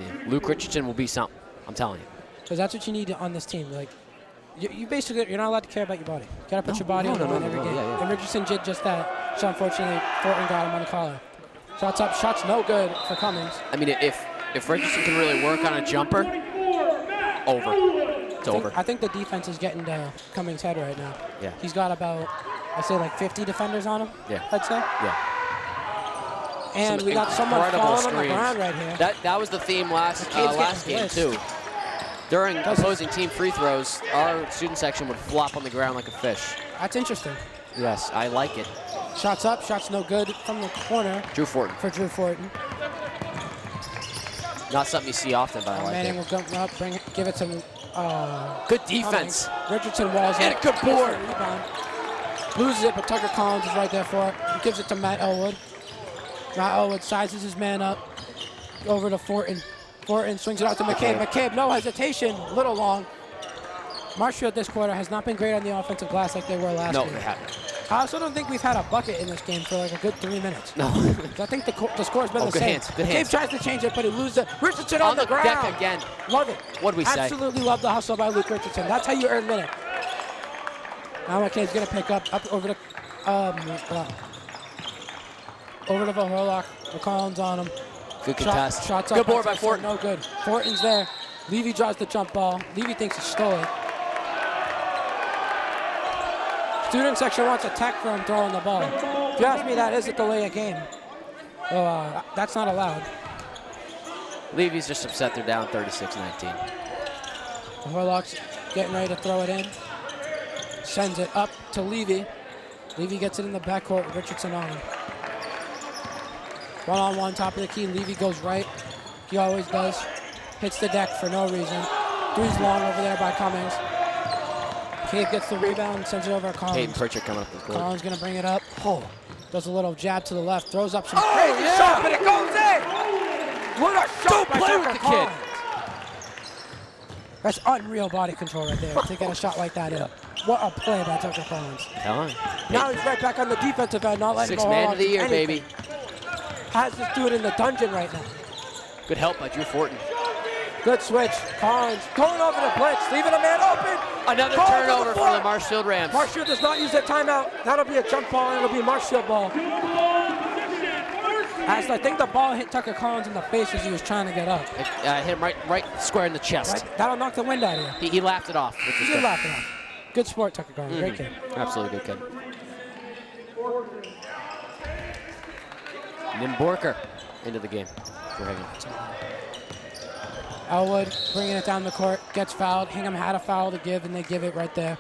you. Luke Richardson will be something. I'm telling you. Because that's what you need on this team. Like, you basically, you're not allowed to care about your body. You got to put your body on the line every game. Yeah. And Richardson did just that. So unfortunately, Fortin got him on the collar. Shots up, shots no good for Cummings. I mean, if Richardson can really work on a jumper, over. It's over. I think the defense is getting to Cummings' head right now. Yeah. He's got about, I'd say like 50 defenders on him. Yeah. I'd say. Yeah. And we got someone falling on the ground right here. That was the theme last game too. During opposing team free throws, our student section would flop on the ground like a fish. That's interesting. Yes, I like it. Shots up, shots no good from the corner. Drew Fortin. For Drew Fortin. Not something you see often, but I like Manning it. will come up, give it to good defense. Cummings. Richardson walls and a good board. Rebound. Loses it, but Tucker Collins is right there for it. He gives it to Matt Elwood. Matt Elwood sizes his man up. Over to Fortin. Fortin swings it out to McCabe. McCabe, no hesitation. Little long. Marshfield this quarter has not been great on the offensive glass like they were last year. No, they haven't. I also don't think we've had a bucket in this game for like a good 3 minutes. No. So I think the score's been the good same. hands, good Gabe hands. tries to change it, but he loses it. Richardson on the ground. deck again. Love it. What'd we say? Absolutely love the hustle by Luke Richardson. That's how you earn minute. Now McKay's going to pick up over to Verhorlock. McCollins on him. Good contest. Shots good up. board by Fortin. No good. Fortin's there. Levy draws the jump ball. Levy thinks he stole it. Student section wants a tech for him throwing the ball. If you ask me, that is a delay of game. So that's not allowed. Levy's just upset they're down 36-19. Horlock's getting ready to throw it in. Sends it up to Levy. Levy gets it in the backcourt with Richardson on him. One-on-one, top of the key. Levy goes right. He always does. Hits the deck for no reason. Three's long over there by Cummings. Cade gets the rebound, sends it over to Collins. Hayden Pritchard coming up the court. Collins gonna bring it up. Does a little jab to the left, throws up some crazy shot, but it goes in! What a shot Don't by play Tucker with the Collins. kid. That's unreal body control right there to get a shot like that in. What a play by Tucker Collins. Come on. Now he's right back on the defensive end, not letting Sixth man of the year, anything. baby. Has this dude in the dungeon right now. Good help by Drew Fortin. Good switch. Collins going over the blitz, leaving a man open. Another Ball to the turnover floor. for the Marshfield Rams. Marshfield does not use their timeout. That'll be a jump ball, and it'll be a Marshfield ball. As I think the ball hit Tucker Collins in the face as he was trying to get up. Hit him right square in the chest. Right? That'll knock the wind out of you. He laughed it off. Which He is did good. laugh it off. Good sport, Tucker Collins. Great kid. Absolutely good kid. Nim Borker into the game for Hingham. Elwood bringing it down the court, gets fouled. Hingham had a foul to give, and they give it right there.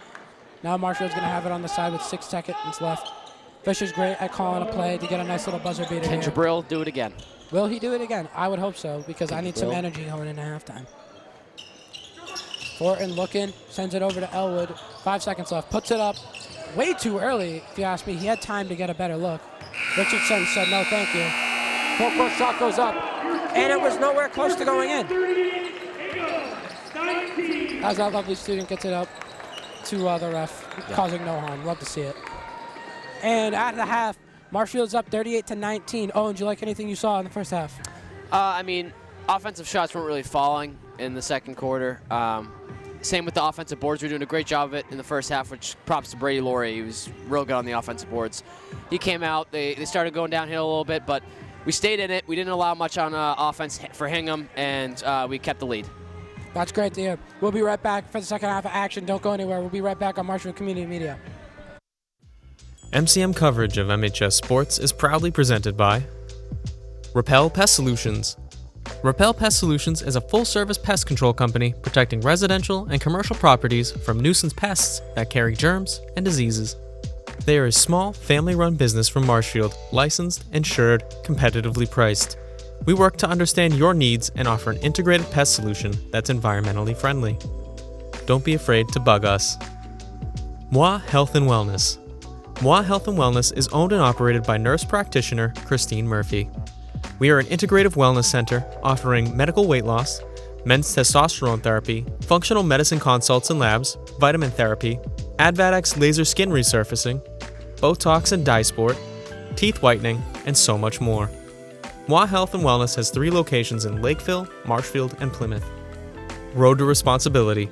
Now Marshfield's going to have it on the side with 6 seconds left. Fisher's great at calling a play to get a nice little buzzer beater Can here. Jabril do it again? Will he do it again? I would hope so, because I need some Jabril. energy going into halftime. Fortin looking, sends it over to Elwood. 5 seconds left, puts it up way too early, if you ask me. He had time to get a better look. Richardson said, no, thank you. Full court shot goes up, and it was nowhere close to going in. As that lovely student gets it up to the ref, causing no harm. Love to see it. And at the half, Marshfield's up 38-19. Owen, did you like anything you saw in the first half? I mean, offensive shots weren't really falling in the second quarter. Same with the offensive boards. We were doing a great job of it in the first half, which props to Brady Laurie. He was real good on the offensive boards. He came out. They started going downhill a little bit, but we stayed in it. We didn't allow much on offense for Hingham, and we kept the lead. That's great to hear. We'll be right back for the second half of action. Don't go anywhere. We'll be right back on Marshfield Community Media. MCM coverage of MHS sports is proudly presented by Repel Pest Solutions. Repel Pest Solutions is a full-service pest control company protecting residential and commercial properties from nuisance pests that carry germs and diseases. They are a small, family-run business from Marshfield, licensed, insured, competitively priced. We work to understand your needs and offer an integrated pest solution that's environmentally friendly. Don't be afraid to bug us. Moi Health and Wellness. Moi Health and Wellness is owned and operated by nurse practitioner Christine Murphy. We are an integrative wellness center offering medical weight loss, men's testosterone therapy, functional medicine consults and labs, vitamin therapy, Advadex laser skin resurfacing, Botox and dye sport, teeth whitening, and so much more. Moi Health and Wellness has 3 locations in Lakeville, Marshfield, and Plymouth. Road to Responsibility.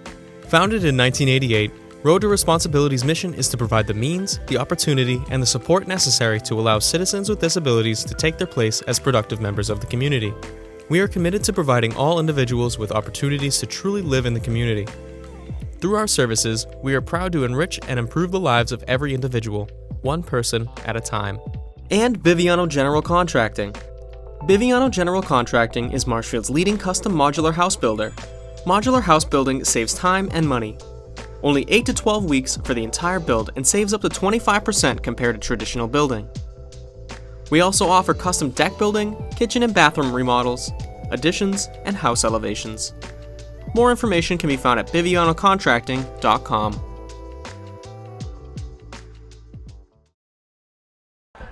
Founded in 1988, Road to Responsibility's mission is to provide the means, the opportunity, and the support necessary to allow citizens with disabilities to take their place as productive members of the community. We are committed to providing all individuals with opportunities to truly live in the community. Through our services, we are proud to enrich and improve the lives of every individual, one person at a time. And Biviano General Contracting. Biviano General Contracting is Marshfield's leading custom modular house builder. Modular house building saves time and money. Only 8 to 12 weeks for the entire build and saves up to 25% compared to traditional building. We also offer custom deck building, kitchen and bathroom remodels, additions, and house elevations. More information can be found at bivianocontracting.com.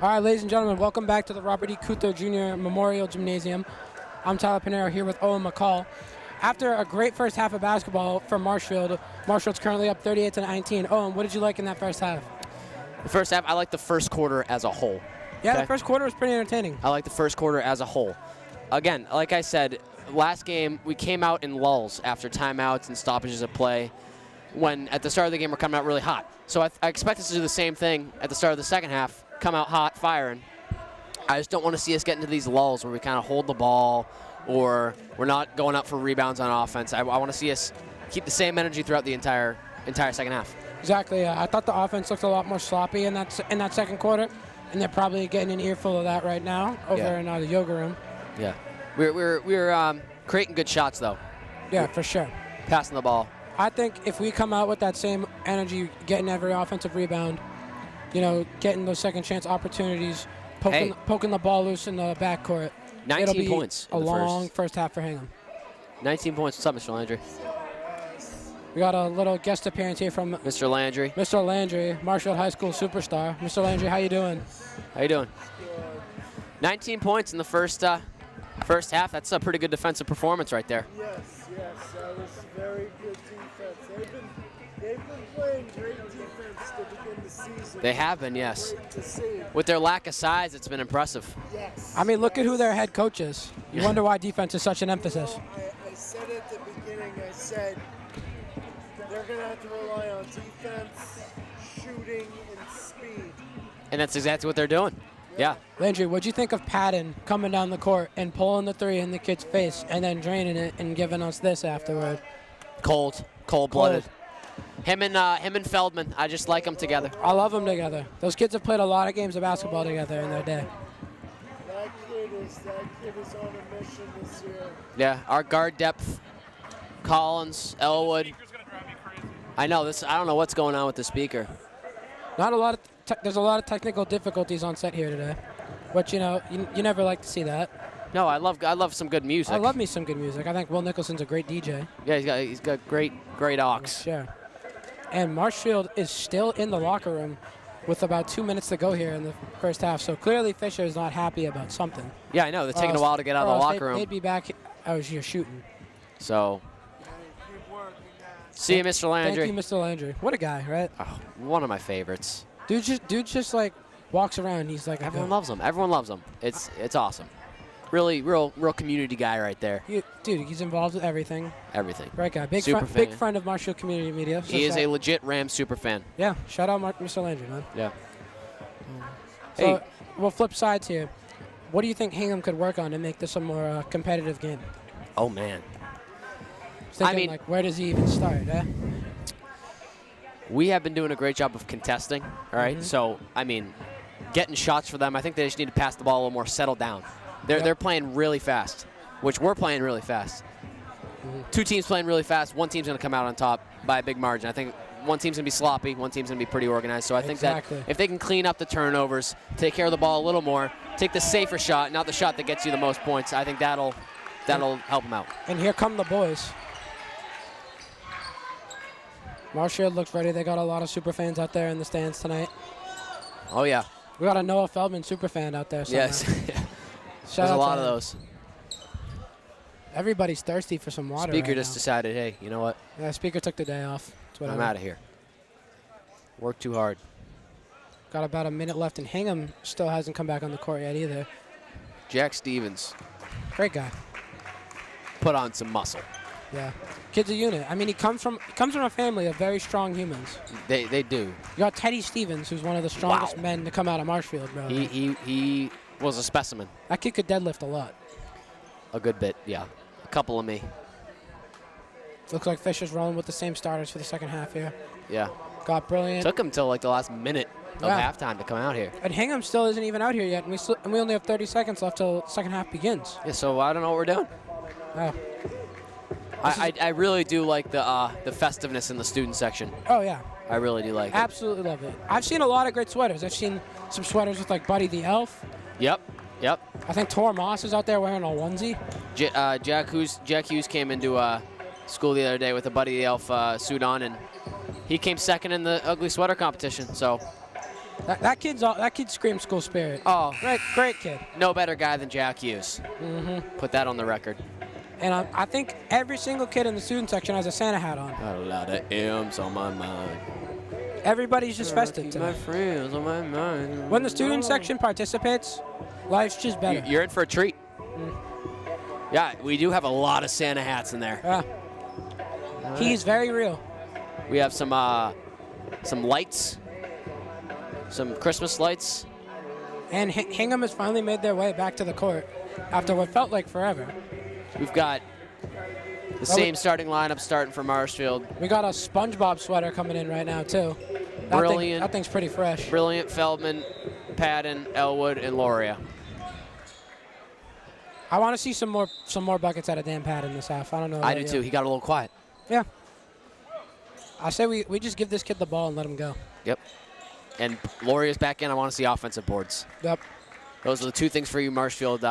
All right, ladies and gentlemen, welcome back to the Robert E. Couto Jr. Memorial Gymnasium. I'm Tyler Pinero here with Owen McCall. After a great first half of basketball for Marshfield, Marshfield's currently up 38-19. Owen, what did you like in that first half? The first half, I like the first quarter as a whole. Yeah, Okay? the first quarter was pretty entertaining. I like the first quarter as a whole. Again, like I said, last game we came out in lulls after timeouts and stoppages of play when at the start of the game we're coming out really hot. So I expect us to do the same thing at the start of the second half, come out hot, firing. I just don't want to see us get into these lulls where we kind of hold the ball or we're not going up for rebounds on offense. I want to see us keep the same energy throughout the entire second half. Exactly. I thought the offense looked a lot more sloppy in that second quarter, and they're probably getting an earful of that right now over in the yoga room. Yeah, we're creating good shots though. Yeah, for sure. Passing the ball. I think if we come out with that same energy, getting every offensive rebound, getting those second chance opportunities, poking the ball loose in the backcourt, 19 it'll be points a in the long first half for Hingham. 19 points. What's up, Mr. Landry? We got a little guest appearance here from Mr. Landry. Mr. Landry, Marshfield High School superstar. Mr. Landry, how you doing? How you doing? 19 points in the first half. That's a pretty good defensive performance right there. Yes, that was very good defense. They've been playing great defense to begin the season. They have been, yes. Great to see. With their lack of size, it's been impressive. Yes. I mean, look at who their head coach is. You wonder why defense is such an emphasis. I said at the beginning, I said they're going to have to rely on defense, shooting, and speed. And that's exactly what they're doing. Yeah. Landry, what'd you think of Patton coming down the court and pulling the three in the kid's face and then draining it and giving us this afterward? Cold-blooded. Him and Feldman, I just like them together. I love them together. Those kids have played a lot of games of basketball together in their day. That kid is on a mission this year. Yeah, our guard depth, Collins, Elwood. I know this. I don't know what's going on with the speaker. Not a lot of there's a lot of technical difficulties on set here today, but you never like to see that. No, I love some good music. I love me some good music. I think Will Nicholson's a great DJ. Yeah, he's got great aux. Sure. And Marshfield is still in the locker room with about 2 minutes to go here in the first half. So clearly Fisher is not happy about something. Yeah, I know. They're taking a while to get out of the locker room. They'd be back out here shooting. So, see you, Mr. Landry. Thank you, Mr. Landry. What a guy, right? Oh, one of my favorites. Dude just like walks around. He's like, everyone loves him. Everyone loves him. It's awesome. Really, real community guy right there. Dude, he's involved with everything. Everything. Right guy. Big friend of Marshfield Community Media. So he is a legit Rams super fan. Yeah. Shout out Mr. Landry, man. Yeah. So Hey. we'll flip sides here. What do you think Hingham could work on to make this a more competitive game? Oh man. Thinking, like, where does he even start? We have been doing a great job of contesting. All right. So getting shots for them. I think they just need to pass the ball a little more, settle down. They're playing really fast, which we're playing really fast. Two teams playing really fast. One team's going to come out on top by a big margin. I think one team's going to be sloppy. One team's going to be pretty organized. So I think that if they can clean up the turnovers, take care of the ball a little more, take the safer shot, not the shot that gets you the most points, I think that'll help them out. And here come the boys. Marshfield looks ready. They got a lot of super fans out there in the stands tonight. Oh, yeah. We got a Noah Feldman super fan out there somewhere. Yes. Shout There's out a lot to of him. those. Everybody's thirsty for some water. Speaker right just now. decided, hey, you know what? Yeah, Speaker took the day off. That's what I'm out of here. Work too hard. Got about a minute left, and Hingham still hasn't come back on the court yet either. Jack Stevens. Great guy. Put on some muscle. Yeah. Kid's a unit. I mean, he comes from a family of very strong humans. They do. You got Teddy Stevens, who's one of the strongest men to come out of Marshfield, bro. He was a specimen. That kid could deadlift a lot. A good bit, yeah. A couple of me. Looks like Fisher's rolling with the same starters for the second half here. Yeah. Got brilliant. Took him till like the last minute of halftime to come out here. And Hingham still isn't even out here yet, and we only have 30 seconds left till the second half begins. Yeah, so I don't know what we're doing. Oh. I really do like the festiveness in the student section. Oh, yeah. I really do like it. Absolutely love it. I've seen a lot of great sweaters. I've seen some sweaters with, like, Buddy the Elf. Yep. I think Tor Moss is out there wearing a onesie. Jack Hughes came into school the other day with a Buddy the Elf suit on, and he came second in the ugly sweater competition. So that kid screams school spirit. Oh, great kid. No better guy than Jack Hughes. Put that on the record. And I think every single kid in the student section has a Santa hat on. Got a lot of M's on my mind. Everybody's just festive My today. friends on my mind. When the student section participates, life's just better. You're in for a treat. Yeah, we do have a lot of Santa hats in there. Yeah. He's very real. We have some lights, some Christmas lights. And Hingham has finally made their way back to the court after what felt like forever. We've got the same starting lineup starting for Marshfield. We got a SpongeBob sweater coming in right now, too. Brilliant. That thing's pretty fresh. Brilliant, Feldman, Patton, Elwood, and Loria. I want to see some more buckets out of Dan Patton this half. I don't know. I do too. He got a little quiet. Yeah. I say we just give this kid the ball and let him go. Yep. And Loria's back in. I want to see offensive boards. Yep. Those are the two things for you Marshfield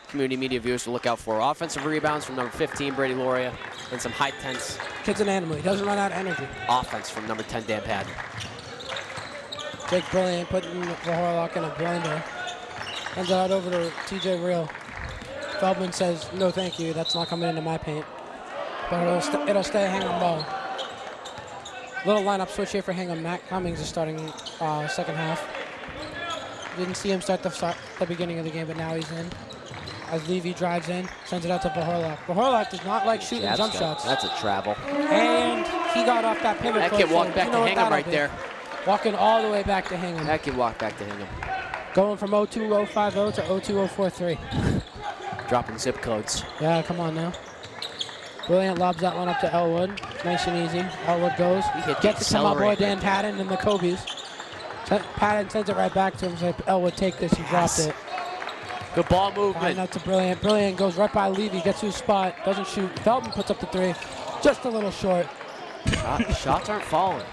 community media viewers to look out for. Offensive rebounds from number 15, Brady Loria, and some high tense. Kid's an animal. He doesn't run out of energy. Offense from number 10, Dan Patton. Jake Brilliant putting the Horlock in a blender. Hands it out over to TJ Real. Feldman says, no thank you, that's not coming into my paint. But it'll stay a Hingham ball. Little lineup switch here for Hingham. Matt Cummings is starting second half. Didn't see him start the beginning of the game, but now he's in. As Levy drives in, sends it out to Bahorlock. Bahorlock does not like shooting jump shots. That's a travel. And he got off that pivot. That kid walked back to Hingham right there. Walking all the way back to Hingham. That kid walked back to Hingham. Going from 02050 to 02043. Dropping zip codes. Yeah, come on now. Brilliant lobs that one up to Elwood. Nice and easy. Elwood goes. Gets it to my boy Dan Patton and the Kobe's. Patton sends it right back to him. So Elwood, take this. He dropped it. Good ball movement. Out to Brilliant. Brilliant goes right by Levy. Gets to his spot. Doesn't shoot. Feldman puts up the three. Just a little short. Shots aren't falling.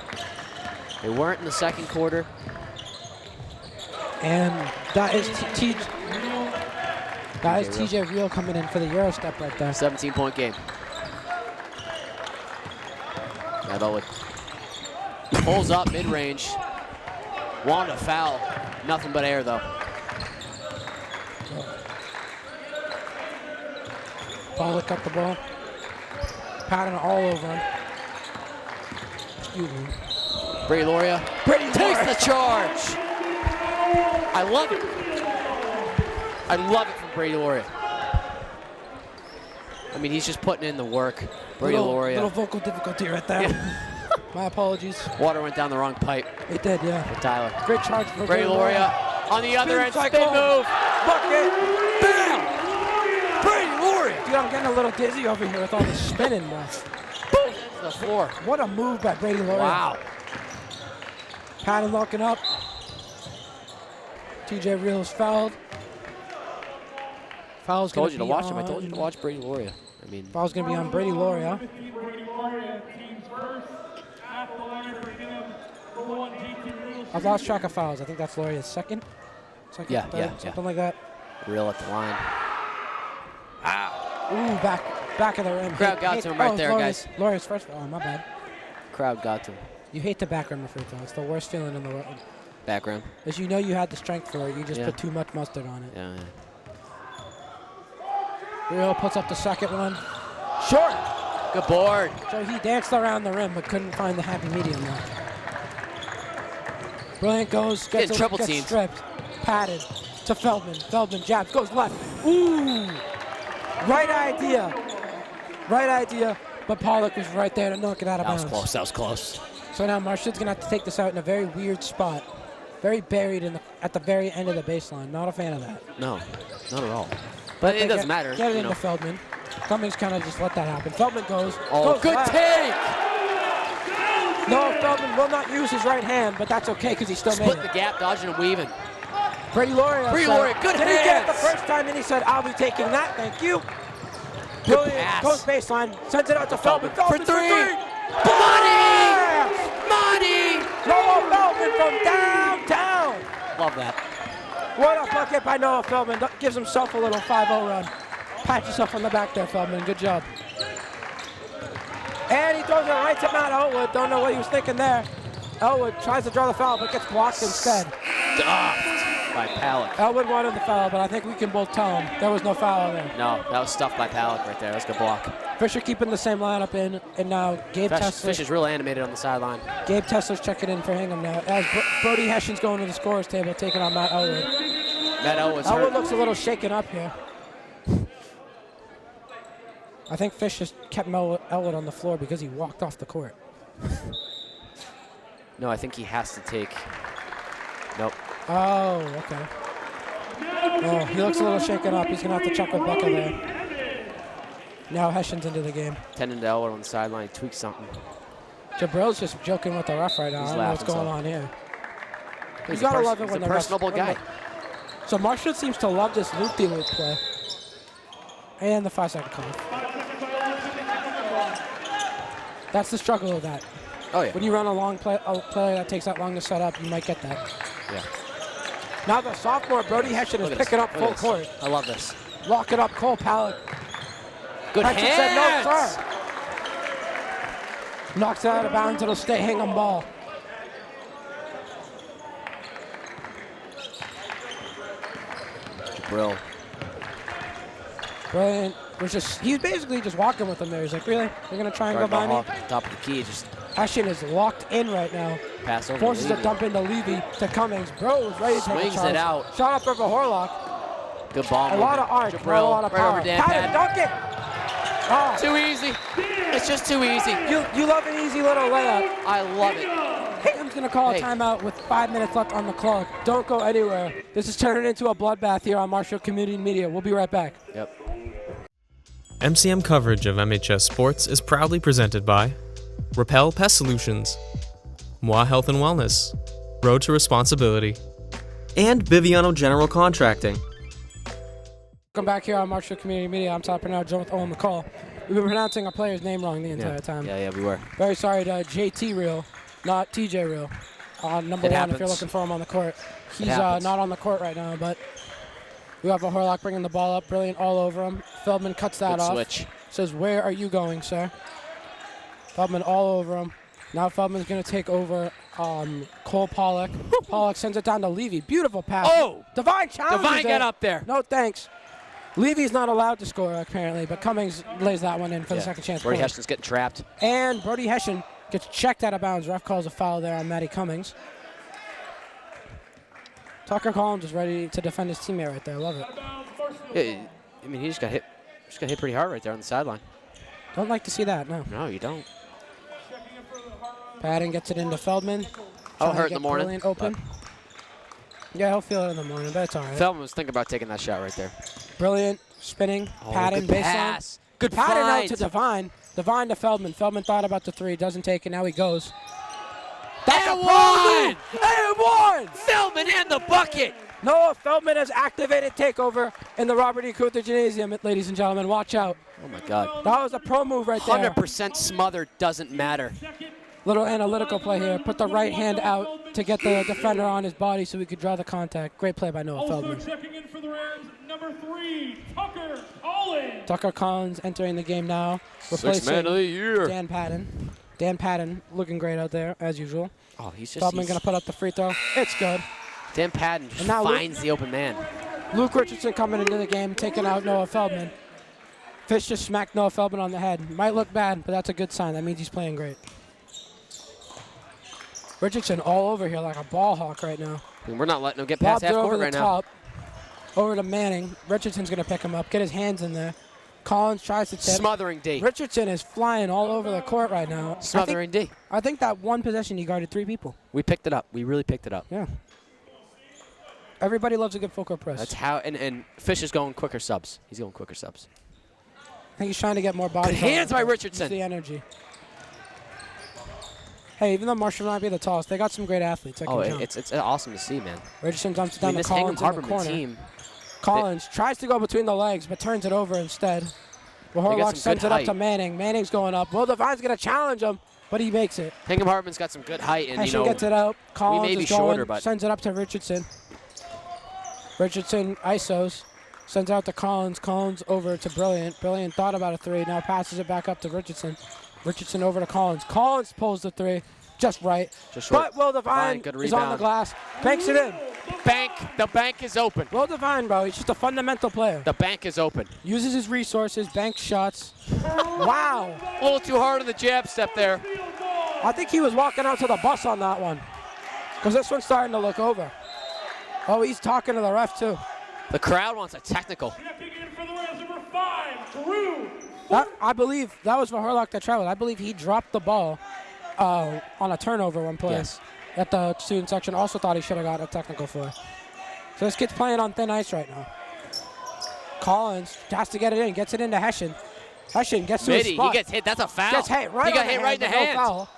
They weren't in the second quarter. And that is TJ Real coming in for the Euro step right there. 17-point game. That Elwood pulls up mid-range. Wanda foul. Nothing but air, though. Pollock got the ball. Patting all over him. Excuse me. Brady Loria. Brady takes the charge. I love it. I love it from Brady Loria. I mean, he's just putting in the work. Brady Loria. Little vocal difficulty right there. Yeah. My apologies. Water went down the wrong pipe. It did, yeah. For Tyler. Great charge for Brady Loria on the other end. Spin move. Bucket. Bam! Brady Loria. Dude, I'm getting a little dizzy over here with all this spinning, bro. Boom. To the floor. What a move by Brady Loria. Wow. Patton locking up. TJ Reel's fouled. Foul's going to be watch him. I told you to watch Brady Loria. I mean, foul's going to be on Brady Loria. I've lost track of fouls. I think that's Loria's second, yeah, third, something like that. Real at the line. Wow. Ooh, back of the rim. Crowd got to him right there, guys. Loria's first. Oh, my bad. Crowd got to him. You hate the back rim free throw. It's the worst feeling in the world. Back rim. As you know you had the strength for it. You just put too much mustard on it. Yeah. Real puts up the second one. Short. Good board. So he danced around the rim but couldn't find the happy medium there. Brilliant goes, gets stripped. Padded to Feldman. Feldman jabs, goes left. Ooh. Right idea. But Pollock was right there to knock it out of bounds. That was close. So now Marshfield's going to have to take this out in a very weird spot. Very buried at the very end of the baseline. Not a fan of that. No, not at all. But it doesn't matter. Get it into Feldman. Cummings kind of just let that happen. Feldman goes. Good take! No, Feldman will not use his right hand, but that's okay because he still made it. Split the gap, dodging and weaving. Brady Loria. Good hands. Did he get it the first time, and he said, I'll be taking that, thank you. Brilliant. Goes baseline, sends it out to Feldman. For three. Money! Noah Feldman from downtown. Love that. What a bucket by Noah Feldman. Gives himself a little 5-0 run. Pat yourself on the back there, Feldman. Good job. And he throws it right to Matt Elwood. Don't know what he was thinking there. Elwood tries to draw the foul, but gets blocked instead. by Palak. Elwood wanted the foul, but I think we can both tell him there was no foul there. No, that was stuffed by Palak right there. That was a good block. Fisher keeping the same lineup in, and now Gabe Tessler. Fish is real animated on the sideline. Gabe Tessler's checking in for Hingham now. As Brody Hession's going to the scorer's table, taking on Matt Elwood. Matt Elwood's Elwood hurt. looks a little shaken up here. I think Fish just kept Elwood on the floor because he walked off the court. No, I think he has to take. Nope. Oh, okay. Oh, he looks a little shaken up. He's going to have to check with Becca there. Now Hession's into the game. Tendon to Elwood on the sideline. He tweaked something. Jabril's just joking with the ref right now. I don't know what's going on here. You gotta love it when the refs. He's a personable guy. So Marshfield seems to love this loop-de-loop play. And the 5-second call. That's the struggle of that. Oh, yeah. When you run a long play that takes that long to set up, you might get that. Yeah. Now the sophomore, Brody Hession, is picking up full court. I love this. Lock it up, Cole Palak. Good hands. Said no, sir. Knocks it out of bounds. It'll stay Hingham ball. Jabril. Brilliant. He's basically just walking with him there. He's like, really? You're going to try and go by me? Top of the key. Just Hession is locked in right now. pass over. Forces a dump into Levy to Cummings. Bro is ready to take a Swings charge. it out. Shot up over Horlock. Good ball. A lot of arc, not a lot of right power. over Dan Patton, dunk it! Oh. Too easy. It's just too easy. You love an easy little layup. I love it. Hingham's going to call a timeout with 5 minutes left on the clock. Don't go anywhere. This is turning into a bloodbath here on Marshfield Community Media. We'll be right back. Yep. MCM coverage of MHS sports is proudly presented by Repel Pest Solutions, Moi Health and Wellness, Road to Responsibility, and Biviano General Contracting. Welcome back here on Marshfield Community Media. I'm Todd Purnell, joined with Owen McCall. We've been pronouncing our player's name wrong the entire time. Yeah, we were. Very sorry to JT Real, not TJ Real. Number one, if you're looking for him on the court. He's not on the court right now, but we have a Horlock bringing the ball up. Brilliant all over him. Feldman cuts that off. Switch. Says, where are you going, sir? Feldman all over him. Now Feldman's going to take over Cole Pollock. Pollock sends it down to Levy. Beautiful pass. Oh! Divine challenges Divine, it. get up there. No, thanks. Levy's not allowed to score, apparently, but Cummings lays that one in for the second chance. Brody Hession's getting trapped. And Brody Hession gets checked out of bounds. Ref calls a foul there on Matty Cummings. Tucker Collins is ready to defend his teammate right there. Love it. Yeah, I mean, he just got hit. Just got hit pretty hard right there on the sideline. Don't like to see that, no. No, you don't. Patton gets it into Feldman. I'll hurt in the morning. Brilliant open. Yeah, he'll feel it in the morning, but it's all right. Feldman was thinking about taking that shot right there. Brilliant spinning. Patton good baseline. pass. Good Patton out find. to Divine. Divine to Feldman. Feldman thought about the three, doesn't take it. Now he goes. That's And a pro one! move. And one! Feldman in the bucket. Noah Feldman has activated takeover in the Robert E. Cuther Gymnasium, ladies and gentlemen. Watch out. Oh my God. That was a pro move right there. 100% smothered doesn't matter. Little analytical play here. Put the right hand out to get the defender on his body so we could draw the contact. Great play by Noah Feldman. Checking in for the Rams, number 3, Tucker Collins. Tucker Collins entering the game now. Sixth man of the year. Dan Patton. Dan Patton looking great out there, as usual. Oh, he's just. Feldman going to put up the free throw. It's good. Dan Patton just now finds the open man. Luke Richardson coming into the game, taking out Noah Feldman. Fish just smacked Noah Feldman on the head. Might look bad, but that's a good sign. That means he's playing great. Richardson all over here like a ball hawk right now. I mean, we're not letting him get past half over court the right top. Over to Manning. Richardson's going to pick him up, get his hands in there. Collins tries to tip. Smothering D. Richardson is flying all over the court right now. Smothering D. I think that one possession he guarded 3 people. We picked it up. We really picked it up. Yeah. Everybody loves a good full court press. That's how, and Fish is going quicker subs. He's going quicker subs. I think he's trying to get more body. Good hands by Richardson. Use the energy. Hey, even though Marshall might be the tallest, they got some great athletes. It's awesome to see, man. Richardson dumps it down to this Hingham Collins in the Harborman corner. team. Collins tries to go between the legs, but turns it over instead. Horlock sends it up to Manning. Manning's going up. Will Devine's going to challenge him, but he makes it. Hingham Harborman's got some good height, and Hession gets it out. Collins we may be is going, shorter, but sends it up to Richardson. Richardson isos, sends out to Collins. Collins over to Brilliant. Brilliant thought about a three. Now passes it back up to Richardson. Richardson over to Collins. Collins pulls the three. Just right. Just short. But Will Devine Good is on the glass. Banks it in. Bank bank is open. Will Devine, bro, he's just a fundamental player. The bank is open. Uses his resources, bank shots. Wow. A little too hard on the jab step there. I think he was walking out to the bus on that one. Because this one's starting to look over. Oh, he's talking to the ref, too. The crowd wants a technical. I believe that was for Herlock that traveled. I believe he dropped the ball on a turnover one play. Yes. That the student section also thought he should have got a technical for. So this kid's playing on thin ice right now. Collins has to get it in, gets it into Hessian. Hessian gets to his spot. He gets hit. That's a foul. Gets hit right he got on hit the right in the hand, hand. no foul.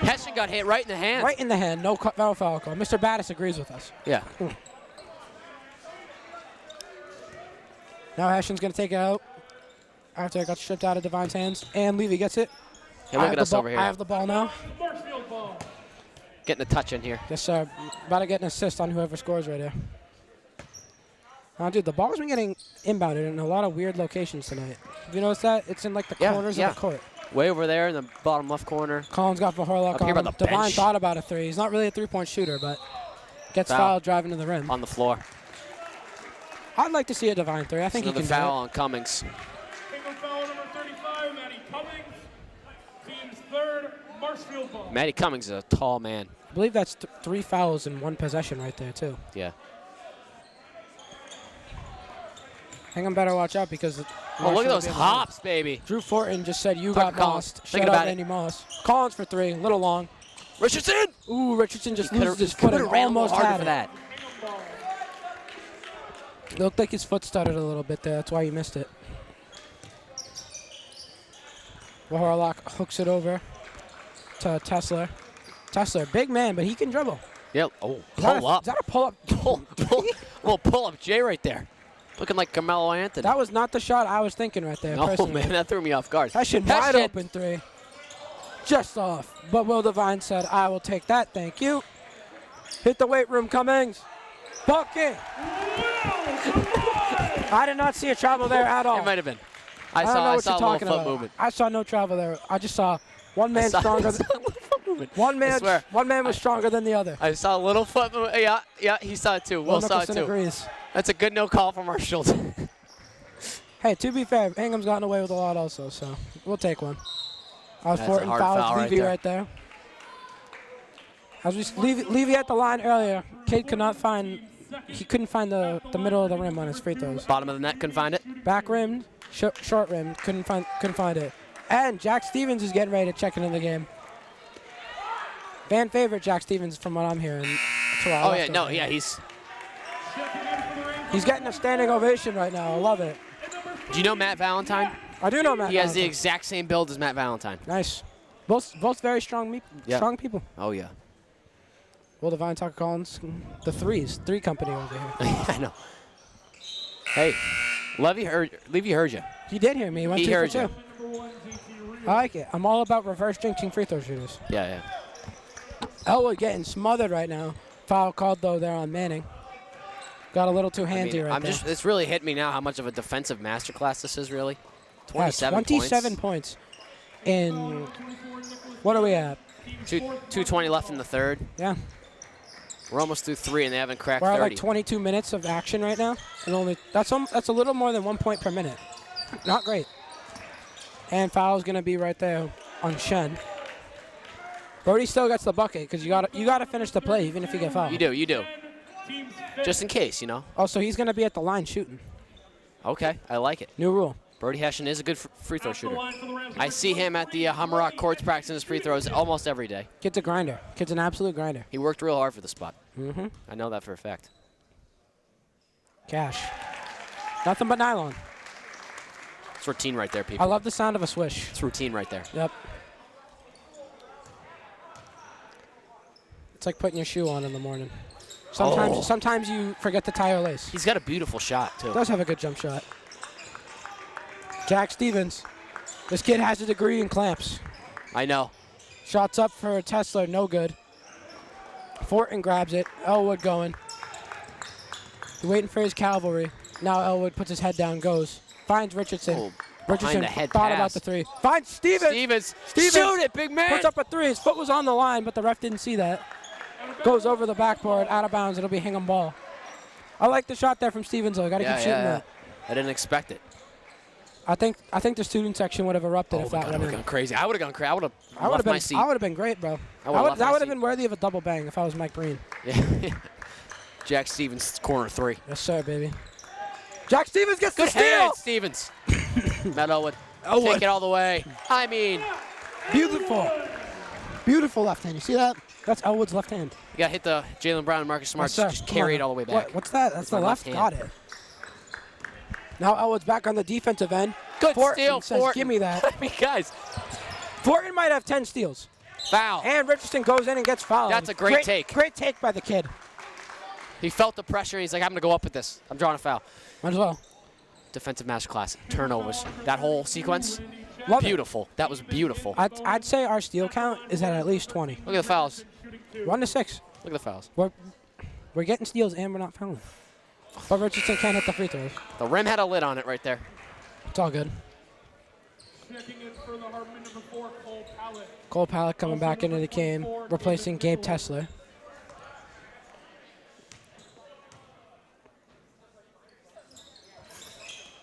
Hessian got hit right in the hand. Right in the hand, no foul call. Mr. Battis agrees with us. Yeah. Now Hessian's going to take it out after it got stripped out of Devine's hands. And Levy gets it. Hey, look at us over here. I have the ball now. Getting a touch in here. Yes, sir. About to get an assist on whoever scores right there. Dude, the ball's been getting inbounded in a lot of weird locations tonight. Have you noticed that? It's in like the corners of the court. Way over there in the bottom left corner. Collins got for Horlock. Up here by the Devine bench. thought about a three. He's not really a three-point shooter, but gets Foul. fouled driving to the rim. On the floor. I'd like to see a Devine three. I think he can foul do on Cummings. Hingham foul number 35, Matty Cummings. Team's third, Marshfield ball. Matty Cummings is a tall man. I believe that's 3 fouls in one possession right there, too. Yeah. Hingham better watch out because... Oh, look at those hops, baby. Drew Fortin just said, you Tucker got Collins. mossed. Think Shut about up, it. Andy Moss. Collins for three, a little long. Richardson! Ooh, Richardson just loses his Could foot have and ran a little almost harder had for it. that. It looked like his foot stuttered a little bit there. That's why he missed it. Horlock hooks it over to Tesler. Tesler, big man, but he can dribble. Yep. Oh, Is that pull up. Is that a pull-up? Pull up Jay right there. Looking like Carmelo Anthony. That was not the shot I was thinking right there, No, personally. man, that threw me off guard. Hessian wide open three. Just off. But Will Devine said, I will take that, thank you. Hit the weight room, Cummings. Bucket. I did not see a travel there at all. It might have been. I don't know I what saw you're a talking little about. foot movement. I saw no travel there. I just saw one man stronger. One man was stronger than the other. I saw a little foot movement. Yeah, he saw it too. Will saw it Nicholson too. agrees. That's a good no call from Marshfield. Hey, to be fair, Hingham's gotten away with a lot also, so we'll take one. I was That's a Fortin hard fouls foul right Levy there. right there. As we Levy at the line earlier, kid could not find. He couldn't find the middle of the rim on his free throws. Bottom of the net, couldn't find it. Back rimmed, short rimmed, couldn't find it. And Jack Stevens is getting ready to check into the game. Fan favorite Jack Stevens, from what I'm hearing. Oh yeah, no, yeah, he's getting a standing ovation right now. I love it. Do you know Matt Valentine? I do know Matt. He has the Valentine. exact same build as Matt Valentine. Nice. Both very strong people. Oh yeah. Will Devine, Tucker Collins, the three company over here. I know. Hey, Levy heard you. He did hear me. He went He 2 for heard 2. you. I like it. I'm all about reverse jinxing free throw shooters. Yeah. Elwood getting smothered right now. Foul called though there on Manning. Got a little too handy right there. It's really hit me now how much of a defensive masterclass this is really. 27 points. 27 points. In what are we at? 2:20 left in the third. Yeah. We're almost through 3 and they haven't cracked We're 30. at like 22 minutes of action right now, and that's a little more than 1 point per minute. Not great. And foul's gonna be right there on Shen. Brody still gets the bucket because you gotta finish the play even if you get fouled. You do. Just in case, you know. Oh, so he's gonna be at the line shooting. Okay, I like it. New rule. Brody Hessian is a good free throw shooter. I see him at the Hammerock courts practicing his free throws almost every day. Kid's a grinder. Kid's an absolute grinder. He worked real hard for the spot. Mm-hmm. I know that for a fact. Cash. Nothing but nylon. It's routine right there, I people. love the sound of a swish. It's routine right there. Yep. It's like putting your shoe on in the morning. Sometimes you forget to tie your lace. He's got a beautiful shot, too. Does have a good jump shot. Jack Stevens. This kid has a degree in clamps. I know. Shots up for Tesler, no good. Fortin grabs it. Elwood going. He's waiting for his cavalry. Now Elwood puts his head down, goes. Finds Richardson. Oh, Richardson the head thought pass. about the three. Finds Stevens. Stevens. Shoot it, big man. Puts up a three. His foot was on the line, but the ref didn't see that. Goes over the backboard, out of bounds. It'll be Hingham ball. I like the shot there from Stevens, though. Got to keep shooting that. I didn't expect it. I think the student section would have erupted if that would went have in. gone crazy. I would have gone crazy. I would have left my seat. I would have been great, bro. That would have been worthy of a double bang if I was Mike Breen. Yeah. Jack Stevens, corner 3. Yes, sir, baby. Jack Stevens gets the Good steal. hand, Stevens. Matt Elwood. Take it all the way. I mean, beautiful. Beautiful left hand. You see that? That's Elwood's left hand. You got to hit the Jalen Brown and Marcus Smart. Yes, just carry it all the way back. What's that? That's the left. hand. Got it. Now Elwood's back on the defensive end. Good Fortin steal, says, Fortin. give me that. I mean, guys. Fortin might have 10 steals. Foul. And Richardson goes in and gets fouled. That's a great take. Great take by the kid. He felt the pressure. He's like, I'm going to go up with this. I'm drawing a foul. Might as well. Defensive masterclass. Turnovers. That whole sequence, beautiful. That was beautiful. I'd say our steal count is at least 20. Look at the fouls. 1 to 6. Look at the fouls. We're getting steals and we're not fouling. But Richardson can't hit the free throws. The rim had a lid on it right there. It's all good. Checking in for the Harbin number 4, Cole Pallett. Cole Pallett coming back into the game, replacing Gabe Tesler.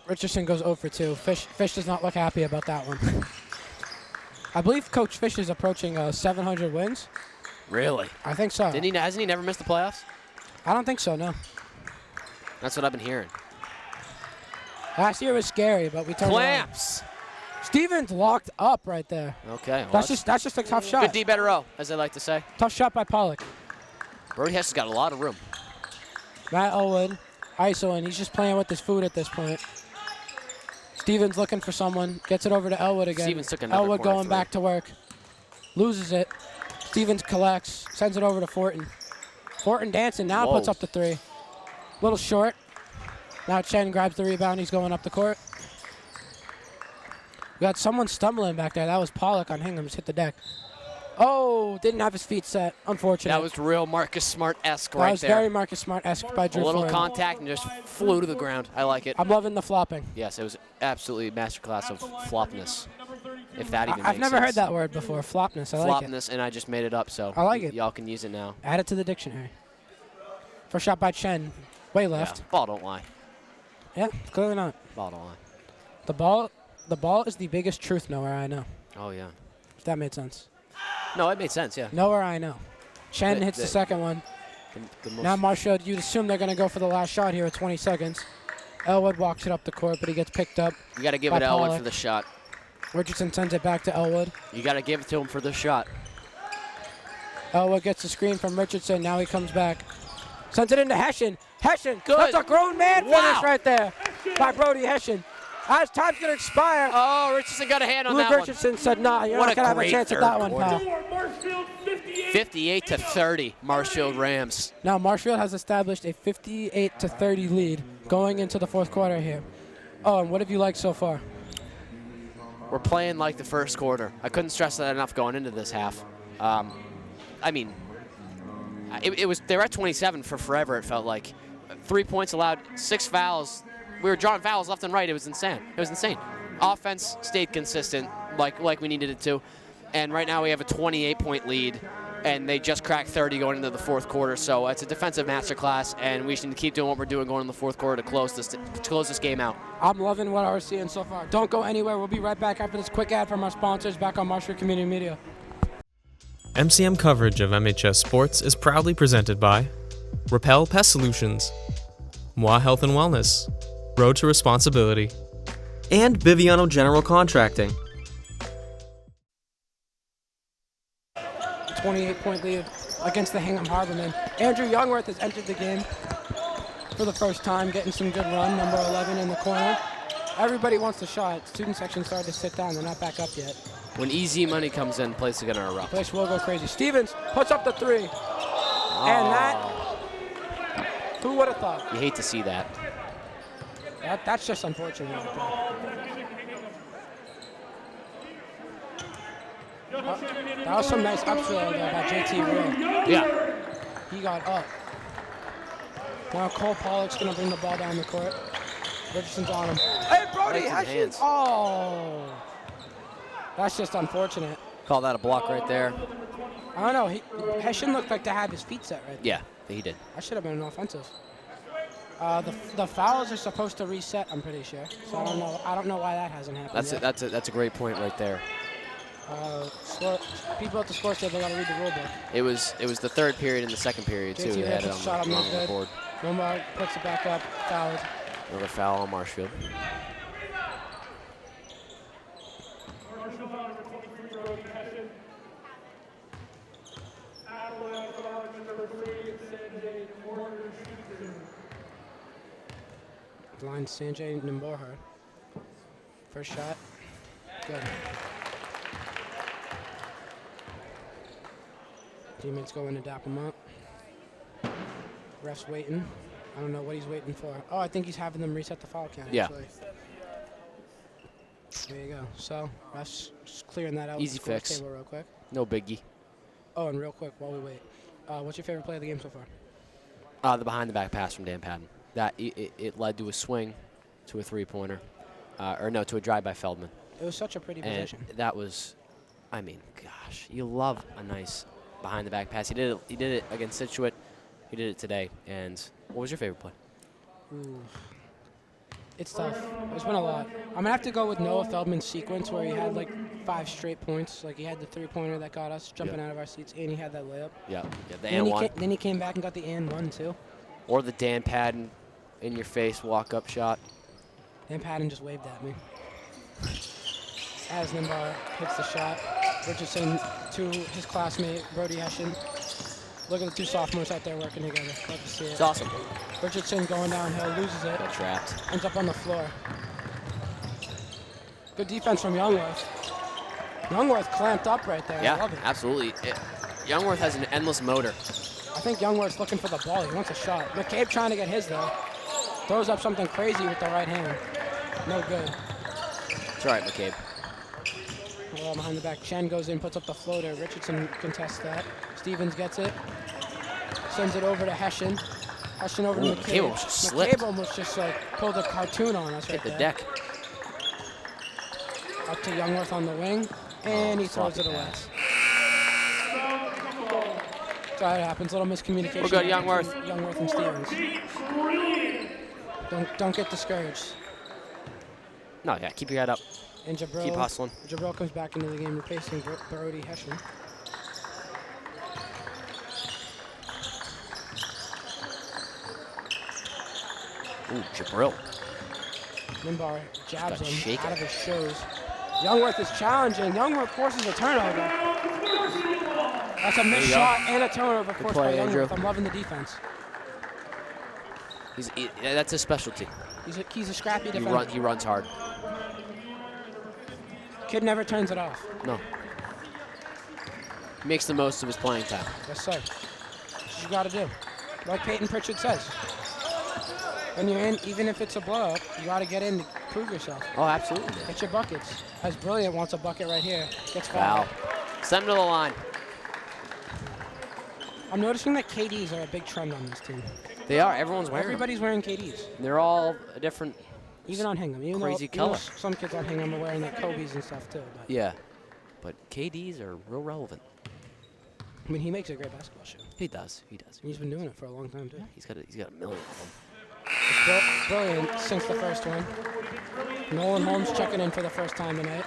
Richardson goes 0 for 2. Fish does not look happy about that one. I believe Coach Fish is approaching 700 wins. Really? I think so. Hasn't he never missed the playoffs? I don't think so, no. That's what I've been hearing. Last year was scary, but we turned Clamps. around. Stevens locked up right there. Okay. Well, That's just a tough shot. Good D, better O, as they like to say. Tough shot by Pollock. Brody Hess has got a lot of room. Matt Elwood, isoing. He's just playing with his food at this point. Stevens looking for someone. Gets it over to Elwood again. Stevens took another Elwood corner going three. back to work. Loses it. Stevens collects. Sends it over to Fortin. Fortin dancing. Now puts up the 3. Little short. Now Chen grabs the rebound. He's going up the court. We got someone stumbling back there. That was Pollock on Hingham. Just hit the deck. Oh, didn't have his feet set. Unfortunate. That was real Marcus Smart-esque right there. That was very Marcus Smart-esque by Drew A little Fortin. contact and just flew to the ground. I like it. I'm loving the flopping. Yes, it was absolutely a masterclass of flopness, if that even makes sense. I've never heard that word before, flopness. I like it. Flopness, and I just made it up, so I like it. Y'all can use it now. Add it to the dictionary. First shot by Chen. Way left. Yeah, ball don't lie. Yeah, clearly not. Ball don't lie. The ball is the biggest truth knower I know. Oh, yeah. If that made sense. No, it made sense, yeah. Knower I know. Chen hits the second one. Now Marshfield, you'd assume they're going to go for the last shot here at 20 seconds. Elwood walks it up the court, but he gets picked up. You got to give it to Elwood for the shot. Richardson sends it back to Elwood. You got to give it to him for the shot. Elwood gets the screen from Richardson. Now he comes back. Sends it into Hessian. Hessian, good. That's a grown man finish Wow. right there by Brody Hessian. As time's going to expire. Oh, Richardson got a hand on Luke that Richardson said, nah, you're What not a going to have a great chance at third that one, quarter. pal. Marshfield 58 to 30, Marshfield Rams. Now Marshfield has established a 58 to 30 lead going into the fourth quarter here. Oh, and what have you liked so far? We're playing like the first quarter. I couldn't stress that enough going into this half. I mean, it was they were at 27 for forever, it felt like. 3 points allowed, 6 fouls. We were drawing fouls left and right. It was insane. It was insane. Offense stayed consistent like we needed it to. And right now we have a 28-point lead, and they just cracked 30 going into the fourth quarter. So it's a defensive masterclass, and we should keep doing what we're doing going in the fourth quarter to close this game out. I'm loving what we're seeing so far. Don't go anywhere. We'll be right back after this quick ad from our sponsors back on Marshfield Community Media. MCM coverage of MHS sports is proudly presented by Repel Pest Solutions, Moi Health and Wellness, Road to Responsibility, and Biviano General Contracting. 28-point lead against the Hingham Harbormen. Andrew Youngworth has entered the game for the first time, getting some good run, number 11 in the corner. Everybody wants the shot. Student section started to sit down. They're not back up yet. When easy money comes in, place is going to erupt. Place will go crazy. Stevens puts up the 3. And that, who would have thought? You hate to see that. That's just unfortunate. That was some nice upfield by JT Real. Yeah. He got up. Now Cole Pollock's going to bring the ball down the court. Richardson's on him. Hey, Brody, Right to the hands. Oh. That's just unfortunate. Call that a block right there. I don't know. Hessian looked like to have his feet set right there. Yeah, he did. I should have been an offensive. The fouls are supposed to reset, I'm pretty sure. So I don't know why that hasn't happened yet. That's a great point right there. People at the score table got to read the rule book. It was the third period and the second period too. They had it on the board. Nomar puts it back up, fouled. Another foul on Marshfield. Blind Sanjay Nimborhar. First shot. Good. Teammates go in to dap him up. Ref's waiting. I don't know what he's waiting for. Oh, I think he's having them reset the foul count, actually. There you go. So, ref's just clearing that out. Easy fix. Table real quick. No biggie. Oh, and real quick while we wait. What's your favorite play of the game so far? The behind-the-back pass from Dan Patton. That it led to a swing, to a three-pointer, to a drive by Feldman. It was such a pretty position. And that was, I mean, gosh, you love a nice behind-the-back pass. He did it against Situate. He did it today. And what was your favorite play? Ooh. It's tough. There's been a lot. I'm going to have to go with Noah Feldman's sequence where he had like 5 straight points. Like he had the three-pointer that got us jumping out of our seats, and he had that layup. Yeah, the and one. Then he came back and got the and one too. Or the Dan Patton in-your-face walk-up shot. Dan Patton just waved at me. As Nimbar hits the shot, Richardson to his classmate, Brody Hessian. Look at the two sophomores out there working together. Love to see it. It's awesome. Richardson going downhill, loses it. Got trapped. Ends up on the floor. Good defense from Youngworth. Youngworth clamped up right there. Yeah, I love it. absolutely. Youngworth has an endless motor. I think Youngworth's looking for the ball. He wants a shot. McCabe trying to get his, though. Throws up something crazy with the right hand. No good. It's all right, McCabe. Well, behind the back. Chen goes in, puts up the floater. Richardson contests that. Stevens gets it. Sends it over to Hessian. Hessian over to McCabe. McCabe almost slipped. McCabe almost just pulled a cartoon on us right there. Hit the deck. Up to Youngworth on the wing. And he throws it away. That's how it happens. Little miscommunication. We're good, Youngworth. Youngworth and Stevens. Don't get discouraged. No, yeah, keep your head up. And Jabril, Keep hustling. Jabril comes back into the game, replacing Brody Hessian. Ooh, Jabril. Nimbar jabs him shaken. out of his shoes. Youngworth is challenging. Youngworth forces a turnover. That's a missed shot and a turnover forced by Youngworth. I'm loving the defense. That's his specialty. He's a scrappy defender. He runs hard. Kid never turns it off. No. He makes the most of his playing time. Yes, sir. That's what you got to do. Like Peyton Pritchard says. When you're in, even if it's a blow-up, you got to get in to prove yourself. Oh, absolutely. Get your buckets. As Brilliant wants a bucket right here. Gets fouled. Send him to the line. I'm noticing that KDs are a big trend on this team. They are. Everyone's wearing Everybody's wearing KDs. They're all a different... Even on Hingham. Crazy color. Some kids on Hingham are wearing like Kobe's and stuff too. But yeah. But KDs are real relevant. I mean, he makes a great basketball shoe. He does. He does. He's been doing it for a long time too. Yeah, he's got a million of them. Brilliant since the first one. Nolan Holmes checking in for the first time tonight.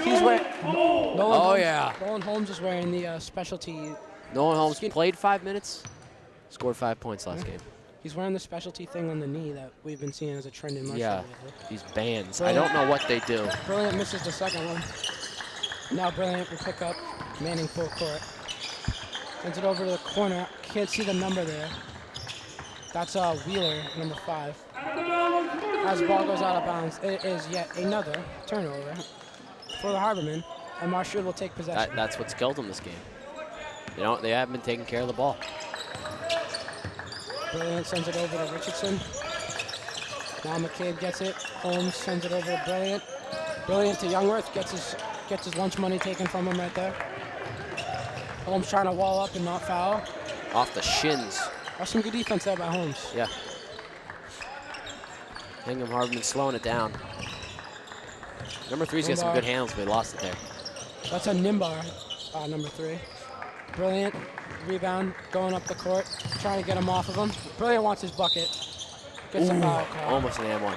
He's wearing. Nolan Holmes is wearing the specialty. Nolan Holmes played 5 minutes, scored 5 points last game. He's wearing the specialty thing on the knee that we've been seeing as a trend in Marshfield. Yeah, these bands. Brilliant. I don't know what they do. Brilliant misses the second one. Now Brilliant will pick up, manning full court. Sends it over to the corner. Can't see the number there. That's Wheeler, number 5. As the ball goes out of bounds, it is yet another turnover for the Harbormen, and Marshfield will take possession. That's what's killed them this game. They haven't been taking care of the ball. Brilliant sends it over to Richardson. Now McCabe gets it. Holmes sends it over to Brilliant. Brilliant to Youngworth, gets his lunch money taken from him right there. Holmes trying to wall up and not foul. Off the shins. That's some good defense there by Holmes. Yeah. Hingham Harborman slowing it down. Number 3's got some good handles, but he lost it there. That's a Nimbar. number 3. Brilliant. Rebound, going up the court, trying to get him off of him. Brilliant wants his bucket. Gets a foul call. Almost an and one.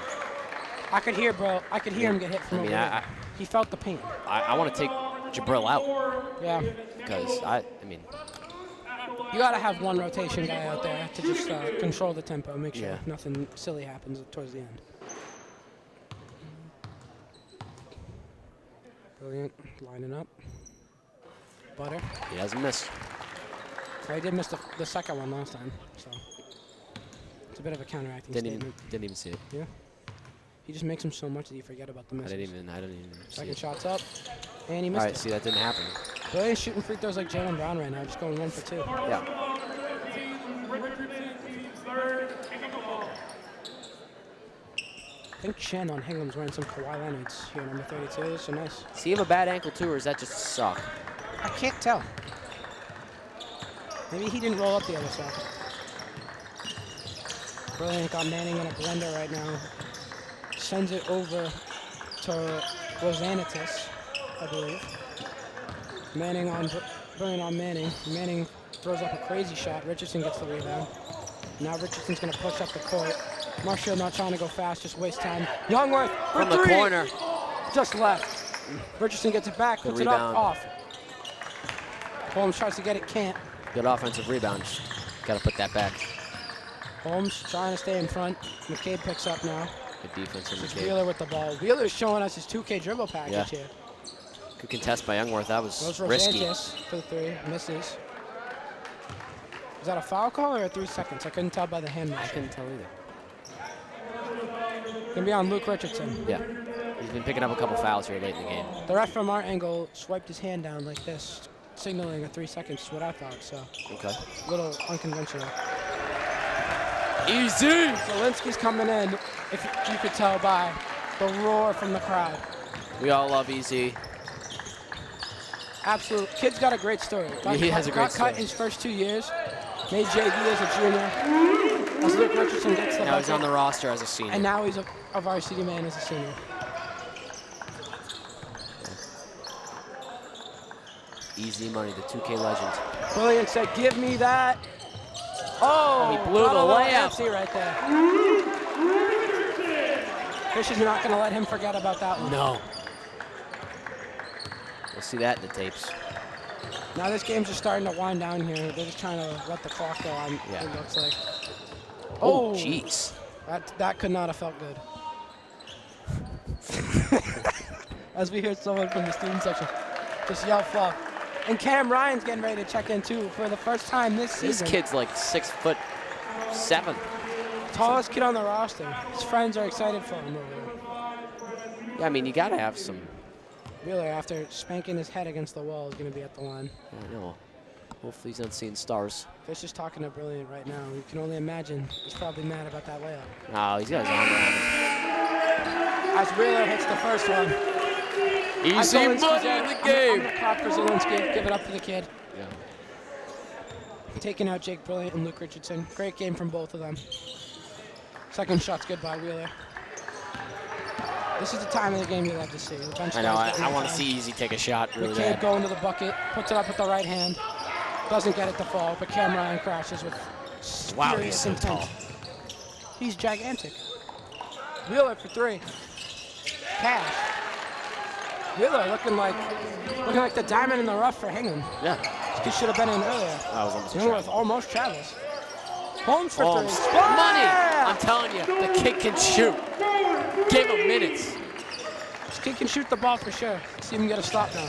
I could hear him get hit from over there. He felt the pain. I want to take Jabril out. Yeah. Because, you got to have one rotation guy out there to just control the tempo, make sure nothing silly happens towards the end. Brilliant. Lining up. Butter. He hasn't missed. I did miss the second one last time, so it's a bit of a counteracting statement. Didn't even see it. Yeah. He just makes him so much that you forget about the misses. I didn't even see Second it. shot's up, and he missed it. See, that didn't happen. Brilliant shooting free throws like Jaylen Brown right now, just going 1 for 2. Yeah. I think Chen on Hingham's wearing some Kawhi Leonards here, number 32, so nice. Does he have a bad ankle too, or is that just a sock? I can't tell. Maybe he didn't roll up the other side. Brilliant got Manning in a blender right now. Sends it over to Rosanitis, I believe. Manning on Brilliant on Manning. Manning throws up a crazy shot. Richardson gets the rebound. Now Richardson's going to push up the court. Marshfield not trying to go fast, just waste time. Youngworth for from the three. corner. Just left. Richardson gets it back, puts it up, off. Holmes tries to get it, can't. Good offensive rebound. Got to put that back. Holmes trying to stay in front. McCabe picks up now. Good defense from It's McCabe. Wheeler with the ball. Wheeler's showing us his 2K dribble package here. Good contest by Youngworth. That was Goes risky. Rosantis for the 3, misses. Is that a foul call or 3 seconds? I couldn't tell by the hand motion. I couldn't tell either. Gonna be on Luke Richardson. Yeah. He's been picking up a couple fouls here late in the game. The ref from our angle swiped his hand down like this, signaling a 3 seconds is what I thought, so Okay. a little unconventional. Easy! Zielinski's coming in, if you could tell by the roar from the crowd. We all love Easy. Absolute. Kid's got a great story. He has a great got cut story. his first 2 years, made JV as a junior, as Luke Richardson gets the Now he's bucket, on the roster as a senior. and now he's a varsity man as a senior. Easy money, the 2K legend. Brilliant said, give me that. Oh, he blew the layup. Fancy right there. Fish is not going to let him forget about that one. No. We'll see that in the tapes. Now this game's just starting to wind down here. They're just trying to let the clock go on, Yeah. it looks like. Oh, jeez. That could not have felt good. As we hear someone from the student section just yell fluff. And Cam Ryan's getting ready to check in too for the first time this season. This kid's like 6'7". Tallest kid on the roster. His friends are excited for him over there. Yeah, I mean, you got to have some. Wheeler, after spanking his head against the wall, is going to be at the line. I know. Hopefully he's not seeing stars. Fish is talking to Brilliant right now. You can only imagine he's probably mad about that layup. No, he's got his arm around him. As Wheeler hits the first one. Easy money in the I'm game. going to clap for Zielinski. Give it up for the kid. Yeah. Taking out Jake Brilliant and Luke Richardson. Great game from both of them. Second shot's good by Wheeler. This is the time of the game you love to see. I know. I want to see Easy take a shot really McCabe bad. going to the bucket, puts it up with the right hand. Doesn't get it to fall, but Cam Ryan crashes with Wow, furious he's so intent. tall. He's gigantic. Wheeler for 3. Cash. Wheeler looking like the diamond in the rough for Hingham. Yeah. He should have been in earlier. I was almost a Youngworth shot. almost travels. Holmes for Holmes. 3. Money! Yeah! I'm telling you, the kid can shoot. Give him minutes. This kid can shoot the ball for sure. Let's see him get a stop now.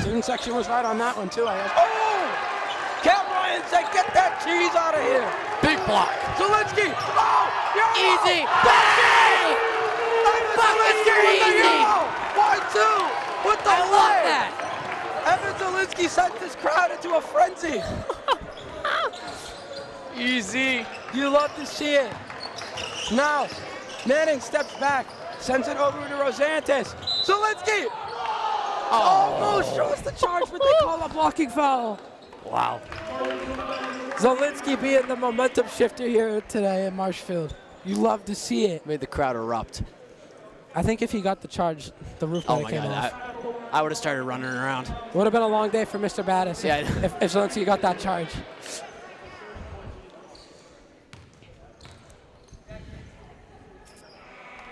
Student section was right on that one too, I guess. Oh! Cam Ryan said, get that cheese out of here. Big block. Zielinski! Oh! Easy. Bang! Buckets are easy. 1-2 with the I love leg. that. Evan Zielinski sent this crowd into a frenzy. Easy. You love to see it. Now, Manning steps back, sends it over to Rosantis. Zielinski! Almost shows the charge, but they call a blocking foul. Wow. Zielinski being the momentum shifter here today in Marshfield. You love to see it. Made the crowd erupt. I think if he got the charge, the roof Oh might my have came God, off. I would have started running around. Would have been a long day for Mr. Battis Yeah, if Zelensky got that charge.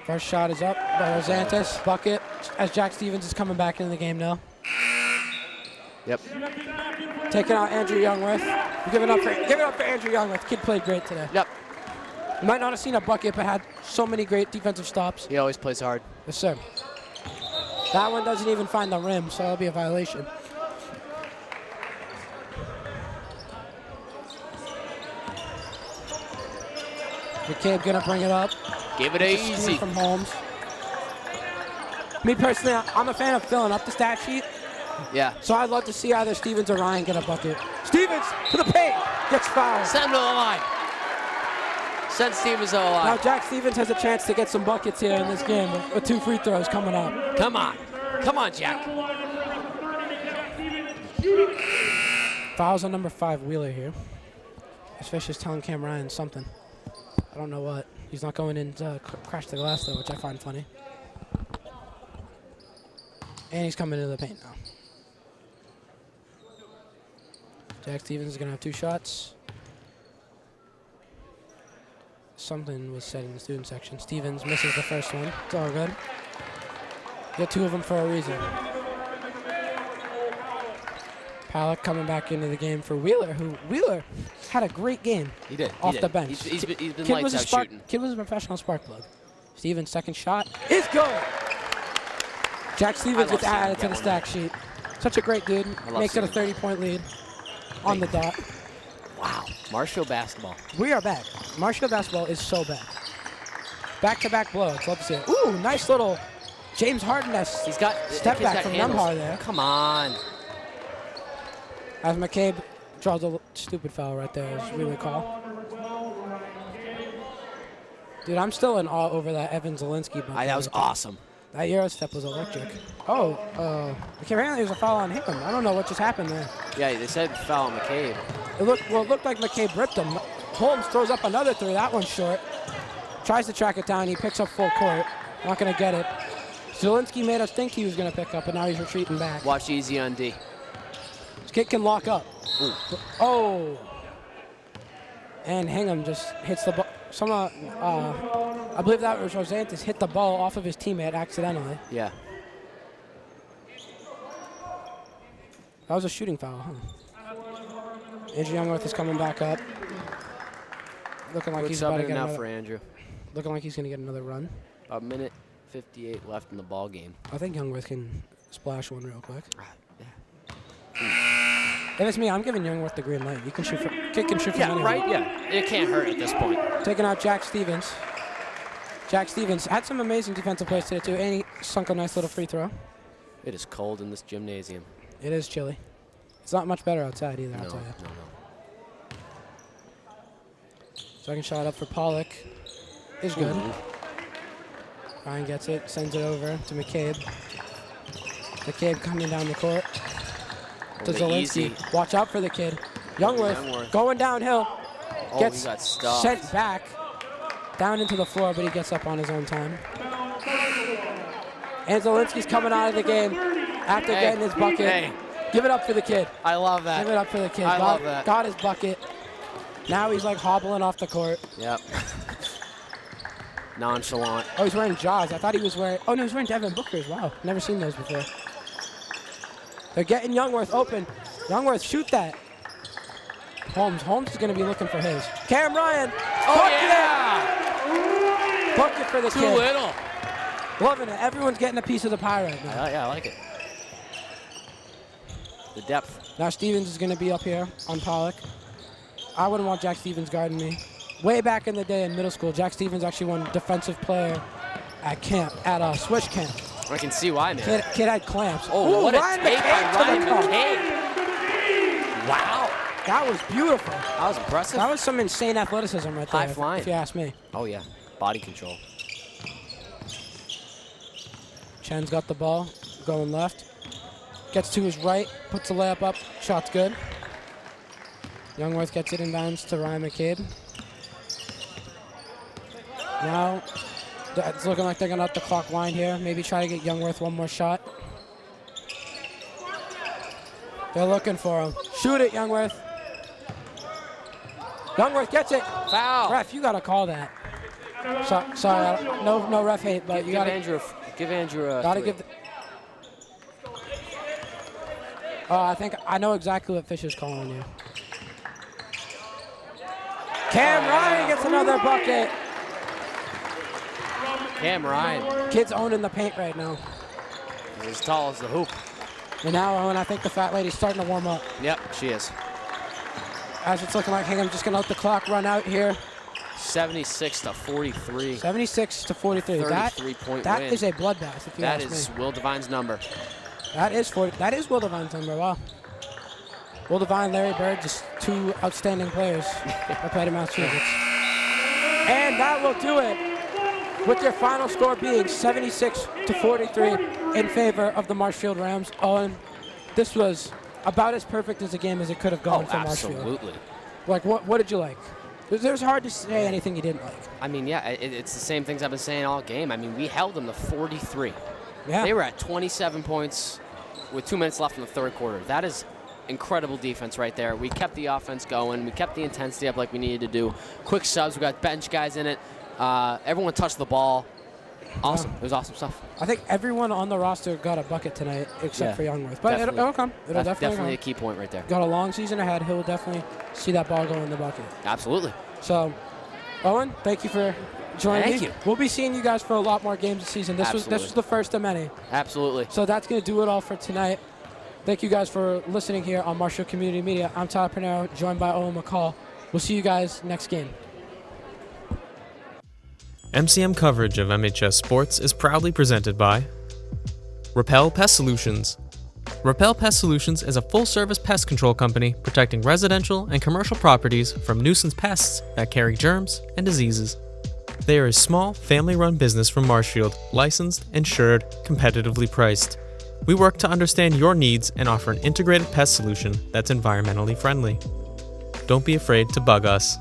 First shot is up by Rosantis. Bucket as Jack Stevens is coming back into the game now. Yep. Taking out Andrew Youngworth. Give it up for Andrew Youngworth. Kid played great today. Yep. You might not have seen a bucket, but had so many great defensive stops. He always plays hard. Yes, sir. That one doesn't even find the rim, so that'll be a violation. McCabe gonna bring it up. Give it easy. From Holmes. Me personally, I'm a fan of filling up the stat sheet. Yeah. So I'd love to see either Stevens or Ryan get a bucket. Stevens to the paint, gets fouled. Send him to the line. Send Stevens to the line. Now Jack Stevens has a chance to get some buckets here in this game with 2 free throws coming up. Come on. Come on, Jack. Fouls on number 5, Wheeler here. This fish is telling Cam Ryan something. I don't know what. He's not going in to crash the glass though, which I find funny. And he's coming into the paint now. Jack Stevens is going to have 2 shots. Something was said in the student section. Stevens misses the first one. It's all good. Get 2 of them for a reason. Pollock coming back into the game for Wheeler, who Wheeler had a great game. He did. Off the bench. He's been lights out shooting. Kid was a professional spark plug. Stevens' second shot is good. Jack Stevens gets added to the stack sheet. Such a great dude. Makes it a 30-point lead on the dot. Wow. Marshfield basketball. We are back. Marshfield basketball is so back. Back-to-back blows. Love to see it. Ooh, nice little James Harden-esque He's got step back from Nemhar there. Come on. As McCabe draws a stupid foul right there, as we would call. Dude, I'm still in awe over that Evan Zelensky bump. That was awesome. That Euro step was electric. Oh, apparently there's a foul on Hingham. I don't know what just happened there. Yeah, they said foul on McCabe. It looked like McCabe ripped him. Holmes throws up another 3. That one's short. Tries to track it down. He picks up full court. Not going to get it. Zelensky made us think he was going to pick up, but now he's retreating back. Watch easy on D. This kid can lock up. Ooh. Oh. And Hingham just hits the ball. I believe that was Rosantis hit the ball off of his teammate accidentally. Yeah. That was a shooting foul, huh? Andrew Youngworth is coming back up. Looking like he's about to get now another, for Andrew. looking like he's going to get another run. A minute 58 left in the ball game. I think Youngworth can splash one real quick. Yeah. If it's me, I'm giving Youngworth the green light. He can shoot kid can shoot from anywhere. Right? Yeah. It can't hurt at this point. Taking out Jack Stevens. Jack Stevens had some amazing defensive plays today, too, and he sunk a nice little free throw. It is cold in this gymnasium. It is chilly. It's not much better outside either, I'll tell you. No. Second shot up for Pollock is good. Ryan gets it, sends it over to McCabe. McCabe coming down the court to Zelensky. Watch out for the kid. Youngworth going downhill. Gets he got stopped. Sent back down into the floor, but he gets up on his own time. And Zelensky's coming out of the game after getting his bucket. Hey. Give it up for the kid. I love that. Give it up for the kid. I love that. Got his bucket. Now he's like hobbling off the court. Yep. Nonchalant. Oh, he's wearing Jaws. I thought he was wearing... Oh, no, he's wearing Devin Booker's. Wow. Never seen those before. They're getting Youngworth open. Youngworth, shoot that. Holmes is going to be looking for his. Cam Ryan. Oh, yeah. Bucket for the kid. Too little. Loving it. Everyone's getting a piece of the pie right now. Yeah, I like it. The depth. Now Stevens is going to be up here on Pollock. I wouldn't want Jack Stevens guarding me. Way back in the day in middle school, Jack Stevens actually won defensive player at camp, at Switch camp. I can see why, man. Kid had clamps. Oh, what a Ryan take by Ryan McCabe. McCabe. Wow. That was beautiful. That was impressive. That was some insane athleticism right there, High flying. if you ask me. Oh, yeah. Body control. Chen's got the ball, going left. Gets to his right, puts the layup up, shot's good. Youngworth gets it inbounds to Ryan McCabe. Now, it's looking like they're going to let the clock wind here. Maybe try to get Youngworth one more shot. They're looking for him. Shoot it, Youngworth. Youngworth gets it. Foul. Ref, you got to call that. Sorry, no ref hate, but you got to give Andrew a gotta three. give. I think I know exactly what Fish is calling you. Cam Ryan gets another bucket. Cam Ryan. Kid's owning the paint right now. He's as tall as the hoop. And now, Owen, I think the fat lady's starting to warm up. Yep, she is. As it's looking like Hingham just gonna let the clock run out here. 76 to 43. 76 to 43. 33-point that win. is a bloodbath, if you That ask is me. Will Devine's number. That is Will Devine's number. Wow. Will Devine, Larry Bird, just two outstanding players that played in Massachusetts. And that will do it, with your final score being 76 to 43 in favor of the Marshfield Rams. Owen, this was about as perfect as a game as it could have gone for Marshfield. Absolutely. Like, what did you like? It was hard to say anything you didn't like. I mean, yeah, it's the same things I've been saying all game. I mean, we held them to 43. Yeah. They were at 27 points with 2 minutes left in the third quarter. That is incredible defense right there. We kept the offense going. We kept the intensity up like we needed to do. Quick subs. We got bench guys in it. Everyone touched the ball. Awesome. It was awesome stuff. I think everyone on the roster got a bucket tonight except for Youngworth. But it'll come. It'll That's definitely definitely a come. key point right there. Got a long season ahead. He'll definitely see that ball go in the bucket. Absolutely. So, Owen, thank you for joining me. Thank you. We'll be seeing you guys for a lot more games this season. This was the first of many. Absolutely. So that's going to do it all for tonight. Thank you guys for listening here on Marshfield Community Media. I'm Tyler Pinero, joined by Owen McCall. We'll see you guys next game. MCM coverage of MHS sports is proudly presented by Repel Pest Solutions. Repel Pest Solutions is a full-service pest control company protecting residential and commercial properties from nuisance pests that carry germs and diseases. They are a small, family-run business from Marshfield, licensed, insured, competitively priced. We work to understand your needs and offer an integrated pest solution that's environmentally friendly. Don't be afraid to bug us.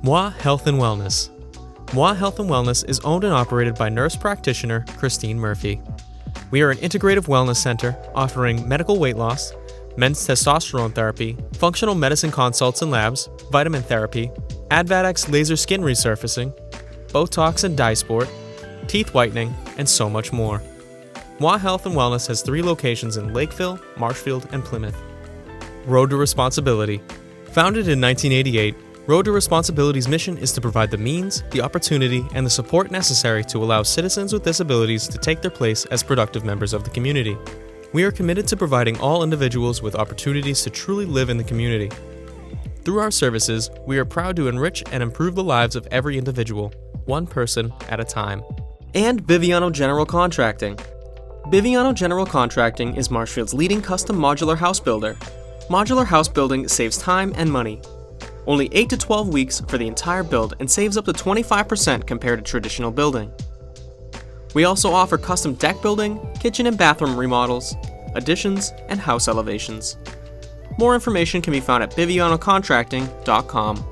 Moi Health and Wellness. Moi Health and Wellness is owned and operated by nurse practitioner Christine Murphy. We are an integrative wellness center offering medical weight loss, men's testosterone therapy, functional medicine consults and labs, vitamin therapy, Advadex laser skin resurfacing, Botox and dye sport, teeth whitening, and so much more. Moi Health and Wellness has 3 locations in Lakeville, Marshfield, and Plymouth. Road to Responsibility. Founded in 1988, Road to Responsibility's mission is to provide the means, the opportunity, and the support necessary to allow citizens with disabilities to take their place as productive members of the community. We are committed to providing all individuals with opportunities to truly live in the community. Through our services, we are proud to enrich and improve the lives of every individual, one person at a time. And Biviano General Contracting. Biviano General Contracting is Marshfield's leading custom modular house builder. Modular house building saves time and money. Only 8 to 12 weeks for the entire build and saves up to 25% compared to traditional building. We also offer custom deck building, kitchen and bathroom remodels, additions, and house elevations. More information can be found at bivianocontracting.com.